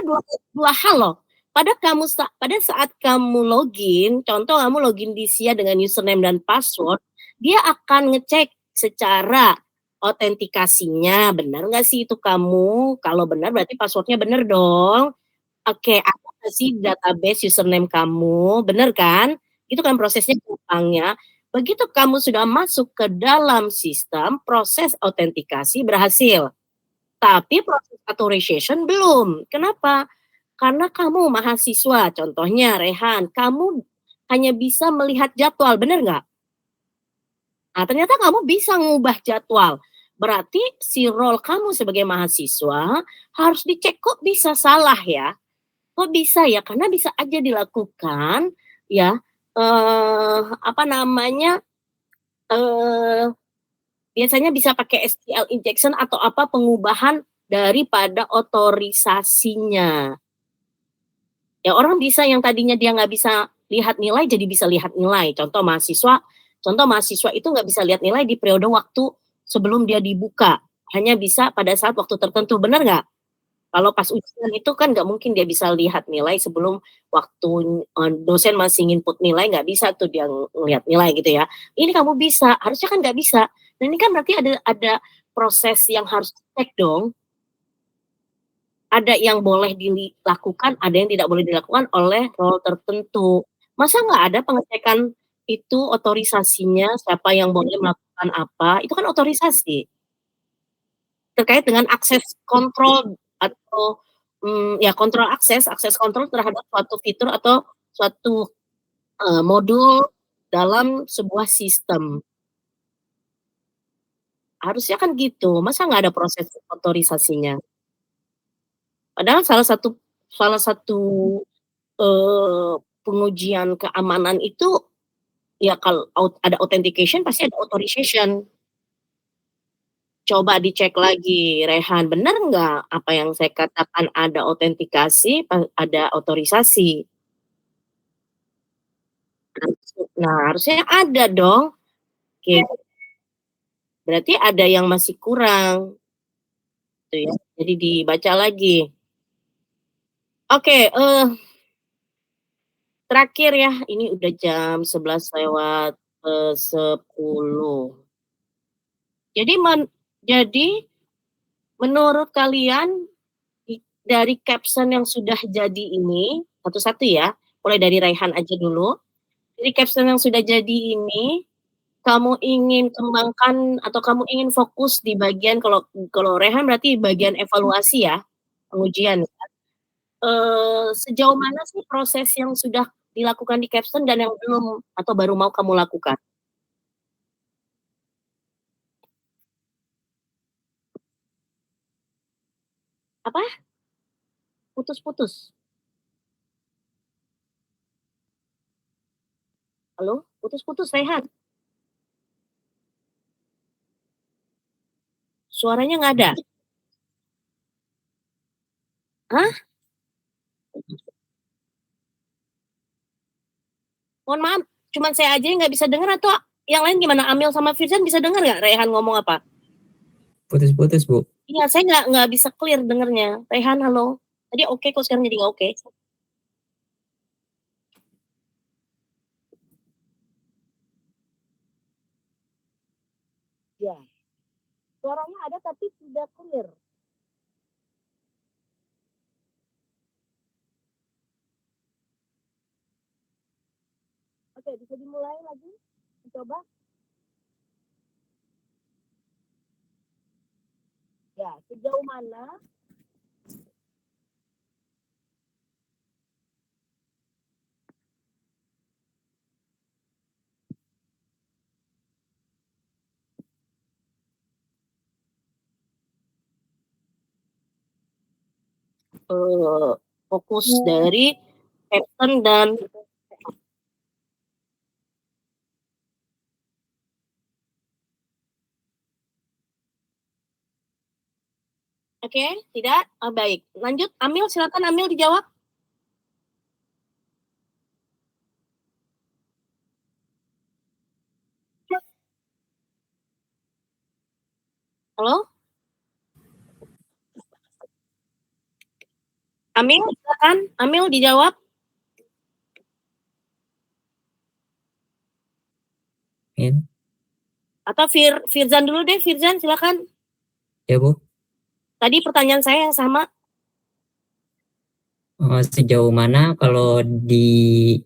dua hal loh. Pada saat kamu login, contoh kamu login di SIA dengan username dan password, dia akan ngecek secara autentikasinya, benar nggak sih itu kamu? Kalau benar berarti passwordnya benar dong. Oke, ada nggak sih database username kamu, benar kan? Itu kan prosesnya gampangnya. Begitu kamu sudah masuk ke dalam sistem, proses autentikasi berhasil. Tapi proses authorization belum. Kenapa? Karena kamu mahasiswa, contohnya Rehan, kamu hanya bisa melihat jadwal, benar nggak? Nah, ternyata kamu bisa ngubah jadwal. Berarti si role kamu sebagai mahasiswa harus dicek kok bisa salah ya. Kok bisa ya? Karena bisa aja dilakukan ya apa namanya? Biasanya bisa pakai SQL injection atau apa pengubahan daripada otorisasinya. Ya orang bisa yang tadinya dia nggak bisa lihat nilai jadi bisa lihat nilai. Contoh mahasiswa itu nggak bisa lihat nilai di periode waktu sebelum dia dibuka. Hanya bisa pada saat waktu tertentu, benar nggak? Kalau pas ujian itu kan nggak mungkin dia bisa lihat nilai sebelum waktu dosen masih input nilai, nggak bisa tuh dia ngelihat nilai gitu ya. Ini kamu bisa, harusnya kan nggak bisa. Dan ini kan berarti ada proses yang harus dicek dong. Ada yang boleh dilakukan, ada yang tidak boleh dilakukan oleh role tertentu. Masa nggak ada pengecekan itu otorisasinya, siapa yang boleh melakukan apa, itu kan otorisasi. Terkait dengan akses kontrol atau, ya kontrol akses kontrol terhadap suatu fitur atau suatu, modul dalam sebuah sistem. Harusnya kan gitu, masa nggak ada proses otorisasinya? Padahal salah satu, pengujian keamanan itu, ya kalau ada authentication pasti ada authorization. Coba dicek lagi, Rehan, benar nggak apa yang saya katakan ada autentikasi, ada otorisasi? Nah, harusnya ada dong. Oke, berarti ada yang masih kurang, gitu ya. Jadi dibaca lagi. Oke, terakhir ya, ini udah jam 11 lewat 10. Jadi jadi menurut kalian dari caption yang sudah jadi ini, satu-satu ya, mulai dari Raihan aja dulu. Dari caption yang sudah jadi ini, kamu ingin kembangkan atau kamu ingin fokus di bagian kalau kalau Rehan berarti bagian evaluasi ya, pengujian. Sejauh mana sih proses yang sudah dilakukan di caption dan yang belum atau baru mau kamu lakukan? Apa? Putus-putus. Halo? Putus-putus Rehan. Suaranya nggak ada? Hah? Mohon maaf, cuman saya aja yang nggak bisa dengar atau yang lain gimana? Amel sama Firjan bisa dengar nggak Rehan ngomong apa? Putus-putus, Bu. Iya, saya nggak bisa clear dengernya. Rehan, halo. Tadi oke kok, sekarang jadi nggak oke. Ya, suaranya ada tapi tidak clear. Oke, bisa dimulai lagi? Coba. Ya, sejauh mana? fokus dari captain dan Oke, tidak? Baik. Lanjut, Amil, silakan Amil dijawab. Halo? Amil, silakan. Amil dijawab. Atau Firzan dulu deh, Firzan silakan. Ya Bu. Tadi pertanyaan saya yang sama. Sejauh mana kalau di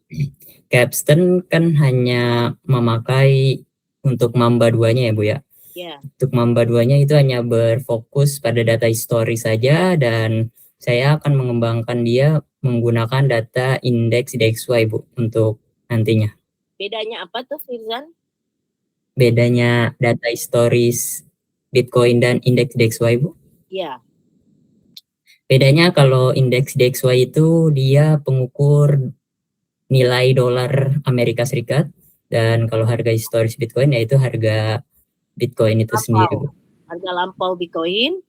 Capstan kan hanya memakai untuk Mamba 2-nya ya Bu ya? Ya. Untuk Mamba 2-nya itu hanya berfokus pada data histori saja dan saya akan mengembangkan dia menggunakan data indeks DXY Bu untuk nantinya. Bedanya apa tuh Firzan? Bedanya data historis Bitcoin dan indeks DXY Bu? Iya. Bedanya kalau indeks DXY itu dia pengukur nilai dolar Amerika Serikat dan kalau harga historis Bitcoin yaitu harga Bitcoin itu sendiri Bu. Harga lampau Bitcoin.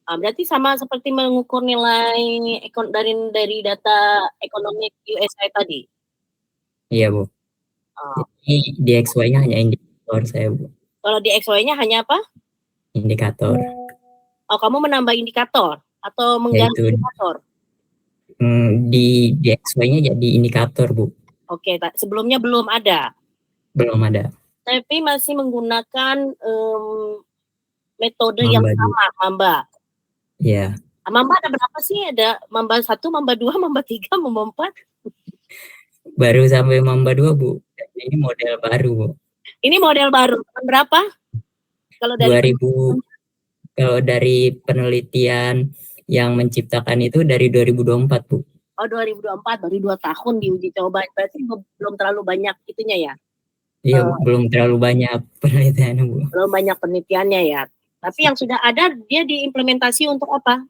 Berarti sama seperti mengukur nilai dari data ekonomi USA tadi. Iya Bu. Jadi DXY-nya hanya indikator saya Bu. Kalau DXY-nya hanya apa? Indikator. Oh, kamu menambah indikator atau mengganti indikator? Di DXY-nya jadi indikator Bu. Oke, sebelumnya belum ada. Belum ada. Tapi masih menggunakan metode yang sama, Mamba. Iya. Mamba ada berapa sih? Ada Mamba 1, Mamba 2, Mamba 3, Mamba 4? Baru sampai Mamba 2 Bu. Ini model baru Bu. Ini model baru. Berapa? Kalau dari 2000, kalau dari penelitian yang menciptakan itu dari 2024 Bu. Oh 2024, baru 2 tahun diuji coba. Berarti belum terlalu banyak itunya ya? Iya, belum terlalu banyak penelitiannya Bu. Belum banyak penelitiannya ya. Tapi yang sudah ada, dia diimplementasi untuk apa?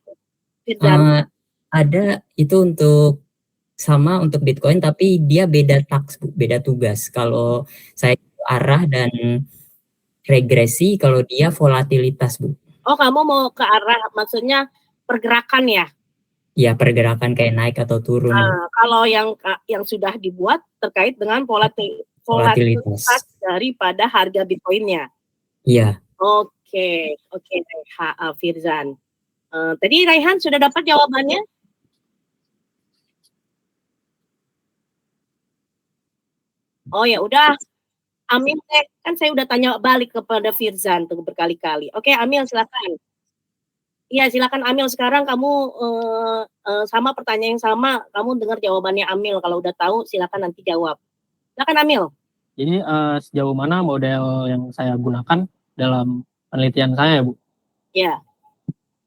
Ada itu untuk sama untuk Bitcoin, tapi dia beda task Bu, beda tugas. Kalau saya arah dan regresi, kalau dia volatilitas Bu. Oh, kamu mau ke arah, maksudnya pergerakan ya? Ya, pergerakan kayak naik atau turun. Kalau yang sudah dibuat terkait dengan volatilitas daripada harga Bitcoinnya. Iya. Oke, Firzan. Tadi Raihan sudah dapat jawabannya? Oh ya udah, Amil kan saya udah tanya balik kepada Firzan tuh berkali-kali. Oke, Amil silakan. Iya silakan Amil, sekarang kamu sama pertanyaan yang sama, kamu dengar jawabannya Amil. Kalau udah tahu silakan nanti jawab. Silakan Amil. Jadi sejauh mana model yang saya gunakan dalam penelitian saya Bu? Ya.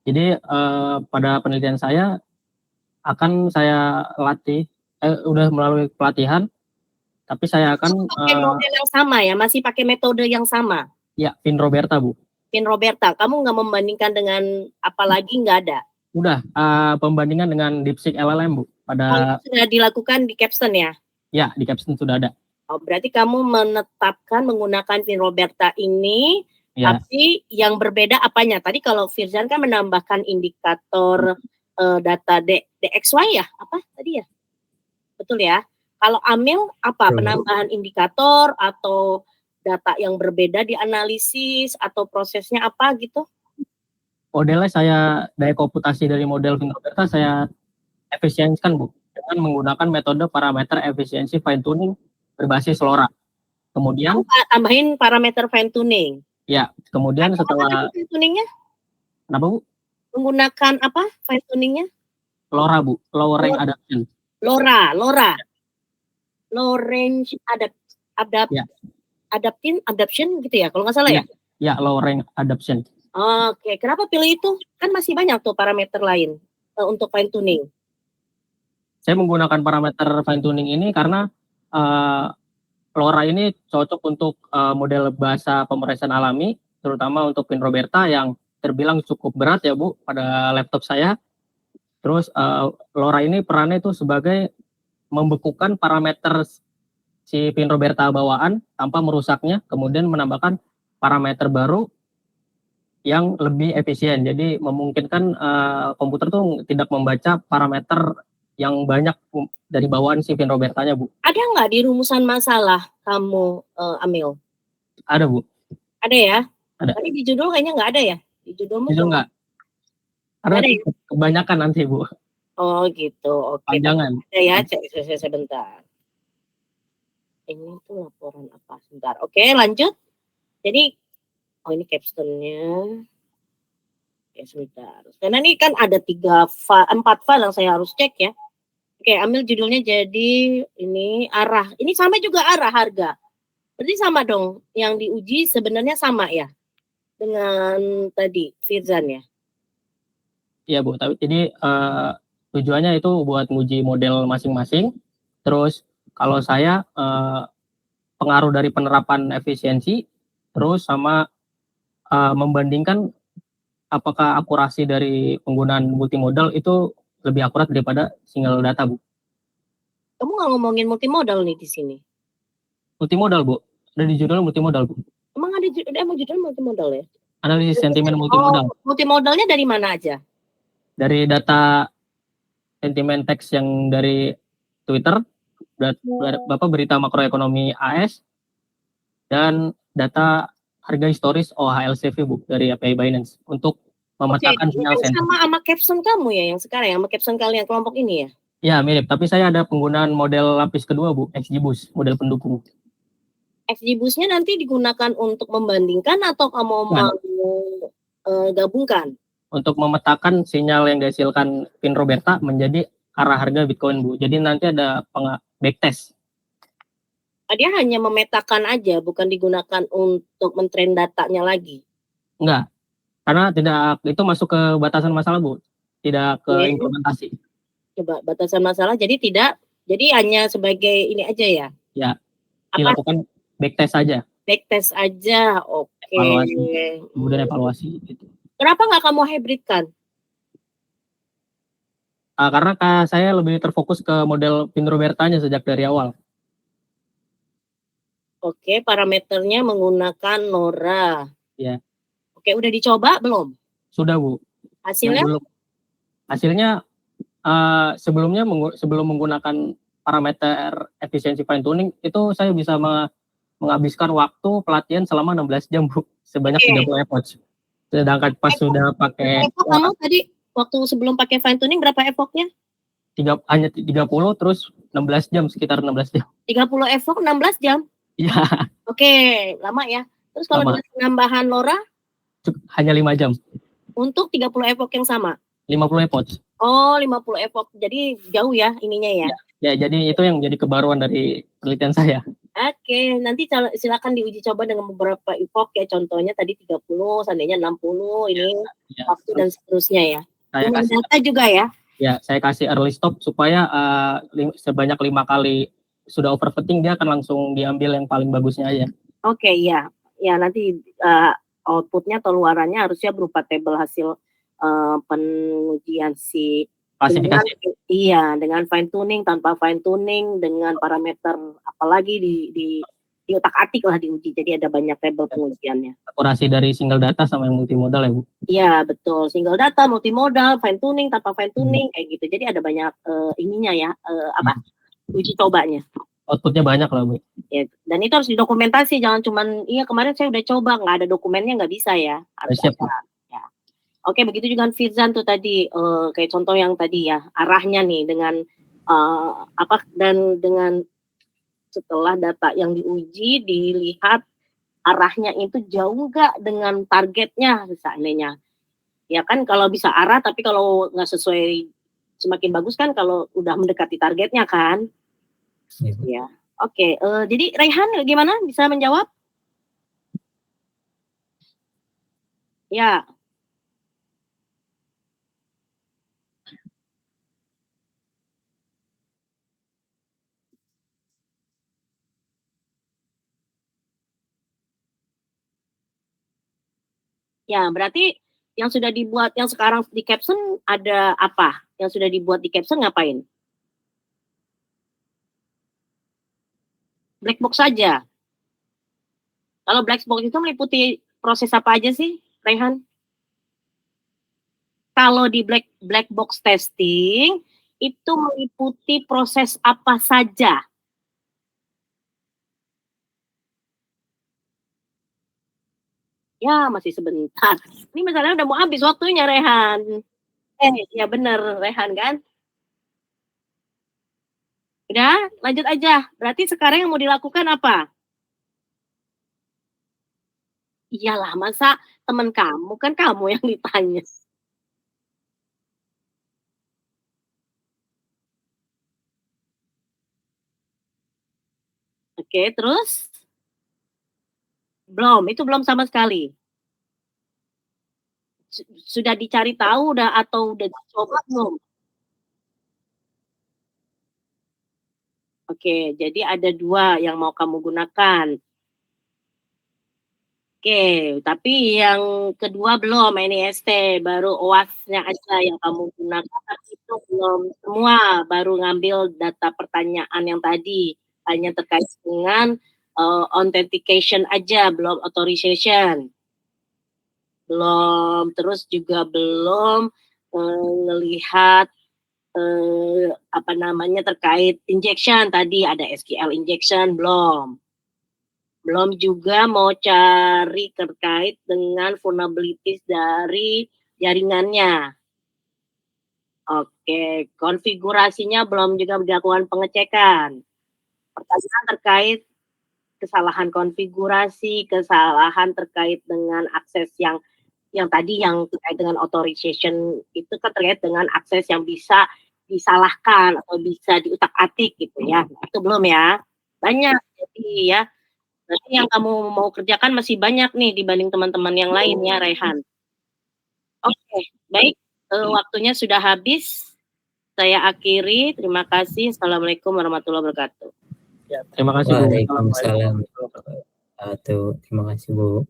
Jadi pada penelitian saya akan saya latih, udah melalui pelatihan, tapi saya akan pakai model yang sama ya, masih pakai metode yang sama. Ya, FinRoberta Bu. FinRoberta, kamu nggak membandingkan dengan apa lagi, nggak ada? Udah, pembandingan dengan DeepSeek LLM Bu. Pada sudah dilakukan di Capstan ya? Ya, di Capstan sudah ada. Oh, berarti kamu menetapkan menggunakan FinRoberta ini, ya. Tapi yang berbeda apanya? Tadi kalau Firzan kan menambahkan indikator data DXY ya? Apa tadi ya? Betul ya? Kalau Amil apa? Penambahan indikator atau data yang berbeda dianalisis atau prosesnya apa gitu? Modelnya daya komputasi dari model FinRoberta saya efisiensikan Bu, dengan menggunakan metode parameter efisiensi fine tuning berbasis LoRa. Kemudian tambahin parameter fine tuning. Ya, kemudian setelah fine tuningnya? Kenapa Bu? Menggunakan apa fine tuningnya? LoRa Bu, low range adaptation. LoRa. Low range adaptation gitu ya, kalau nggak salah ya? Ya, low range adaptation. Oke, kenapa pilih itu? Kan masih banyak tuh parameter lain untuk fine tuning. Saya menggunakan parameter fine tuning ini karena LoRa ini cocok untuk model bahasa pemrosesan alami, terutama untuk FinRoberta yang terbilang cukup berat ya Bu pada laptop saya. Terus LoRa ini perannya itu sebagai membekukan parameter si pin Roberta bawaan tanpa merusaknya, kemudian menambahkan parameter baru yang lebih efisien. Jadi memungkinkan komputer tuh tidak membaca parameter yang banyak dari bawaan si pin Robertanya, Bu. Ada nggak di rumusan masalah kamu, Amil? Ada, Bu. Ada ya? Ada. Tapi di judul kayaknya nggak ada ya? Di judulmu Judul nggak? Karena ada ya? kebanyakan nanti, Bu. Oh gitu, oke. Panjangan. Ada ya, cek sebentar. Ini tuh laporan apa? Sebentar. Oke, lanjut. Jadi, oh ini captionnya. Oke, sebentar. Karena ini kan ada 4 file yang saya harus cek ya. Oke, ambil judulnya jadi ini arah. Ini sama juga arah harga. Berarti sama dong. Yang diuji sebenarnya sama ya dengan tadi Firzan ya. Iya, Bu. Tapi jadi tujuannya itu buat nguji model masing-masing. Terus kalau saya pengaruh dari penerapan efisiensi, terus sama membandingkan apakah akurasi dari penggunaan multimodal itu lebih akurat daripada single data, Bu. Kamu nggak ngomongin multimodal nih di sini? Multimodal, Bu. Ada di judul multimodal, Bu. Emang judul multimodal ya? Analisis sentimen multimodal. Oh, multimodalnya dari mana aja? Dari data sentimen teks yang dari Twitter, Bapak berita makroekonomi AS, dan data harga historis OHLCV, Bu, dari API Binance untuk memetakan sinyal sentimen. Sama caption kamu ya yang sekarang, sama caption kalian kelompok ini ya? Ya, mirip. Tapi saya ada penggunaan model lapis kedua, Bu, XGBoost, model pendukung. XGBoost-nya nanti digunakan untuk membandingkan atau kamu mau gabungkan? Untuk memetakan sinyal yang dihasilkan pin Roberta menjadi arah harga Bitcoin, Bu. Jadi nanti ada backtest. Dia hanya memetakan aja, bukan digunakan untuk men-train datanya lagi? Enggak. Karena tidak, itu masuk ke batasan masalah, Bu. Tidak ke implementasi. Coba batasan masalah, jadi hanya sebagai ini aja ya? Ya, dilakukan backtest saja. Backtest aja, oke. Evaluasi, kemudian evaluasi. Gitu. Kenapa nggak kamu hybridkan? Karena saya lebih terfokus ke model pin Robertanya sejak dari awal. Oke, parameternya menggunakan LoRa. Ya. Oke, udah dicoba belum? Sudah, Bu. Hasilnya? Hasilnya sebelum menggunakan parameter efisiensi fine tuning itu saya bisa menghabiskan waktu pelatihan selama 16 jam, Bu, sebanyak 30 epoch. Sedangkan pas sudah pakai kamu tadi waktu sebelum pakai fine tuning berapa epochnya? Hanya 30, terus 16 jam, sekitar 16 jam. 30 epoch 16 jam? Iya. Oke, lama ya. Terus kalau dengan penambahan LoRa? Hanya 5 jam. Untuk 30 epoch yang sama? 50 epoch. Oh, 50 epoch. Jadi jauh ya ininya ya? Ya, jadi itu yang jadi kebaruan dari penelitian saya. Oke, nanti silakan diuji coba dengan beberapa epoch ya. Contohnya tadi 30, seandainya 60, ini waktu dan seterusnya ya. Saya kasih data juga ya? Ya, saya kasih early stop supaya sebanyak 5 kali sudah overfitting dia akan langsung diambil yang paling bagusnya aja. Oke, ya. Ya, nanti outputnya atau luarannya harusnya berupa tabel hasil pengujian si klasifikasi. Dengan fine tuning, tanpa fine tuning, dengan parameter apalagi di otak-atik lah diuji. Jadi ada banyak tabel pengujiannya. Akurasi dari single data sama yang multimodal ya, Bu? Iya, betul. Single data, multimodal, fine tuning, tanpa fine tuning, kayak gitu. Jadi ada banyak ininya ya, uji cobanya. Outputnya banyak lah, Bu. Ya, dan itu harus didokumentasi, jangan cuman, kemarin saya udah coba, nggak ada dokumennya nggak bisa ya. Harus siap, ada. Ya. Oke, begitu juga Firzan tuh tadi, kayak contoh yang tadi ya, arahnya nih dengan dan dengan setelah data yang diuji dilihat arahnya itu jauh nggak dengan targetnya seandainya. Ya kan kalau bisa arah, tapi kalau nggak sesuai semakin bagus kan kalau udah mendekati targetnya kan. Ya. Oke, jadi Raihan gimana bisa menjawab? Ya. Ya, berarti yang sudah dibuat yang sekarang di caption ada apa? yang sudah dibuat di caption ngapain? Black box saja. Kalau black box itu meliputi proses apa aja sih, Rehan? Kalau di black box testing itu meliputi proses apa saja? Ya, masih sebentar. Ini misalnya udah mau habis waktunya, Rehan. Ya bener, Rehan kan? Udah, lanjut aja. Berarti sekarang yang mau dilakukan apa? Iyalah, masa teman kamu, kan kamu yang ditanya. Oke, terus? Belum, itu belum sama sekali. Sudah dicari tahu udah atau udah dicoba belum? Oke, jadi ada 2 yang mau kamu gunakan. Oke, tapi yang kedua belum NIST, baru OWASP-nya aja yang kamu gunakan, tapi itu belum semua, baru ngambil data pertanyaan yang tadi, hanya terkait dengan authentication aja, belum authorization. Belum, terus juga belum ngelihat apa namanya terkait injection tadi ada SQL injection belum. Belum juga mau cari terkait dengan vulnerabilities dari jaringannya. Oke, konfigurasinya belum juga dilakukan pengecekan. Pertanyaan terkait kesalahan konfigurasi, kesalahan terkait dengan akses yang tadi yang terkait dengan authorization itu kan terkait dengan akses yang bisa disalahkan atau bisa diutak-atik gitu ya. Itu belum ya. Banyak jadi ya. Berarti yang kamu mau kerjakan masih banyak nih dibanding teman-teman yang lain ya, Rehan. Oke, baik. Waktunya sudah habis. Saya akhiri. Terima kasih. Assalamualaikum warahmatullahi wabarakatuh. Ya, terima kasih Bu. Waalaikumsalam. Terima kasih Bu.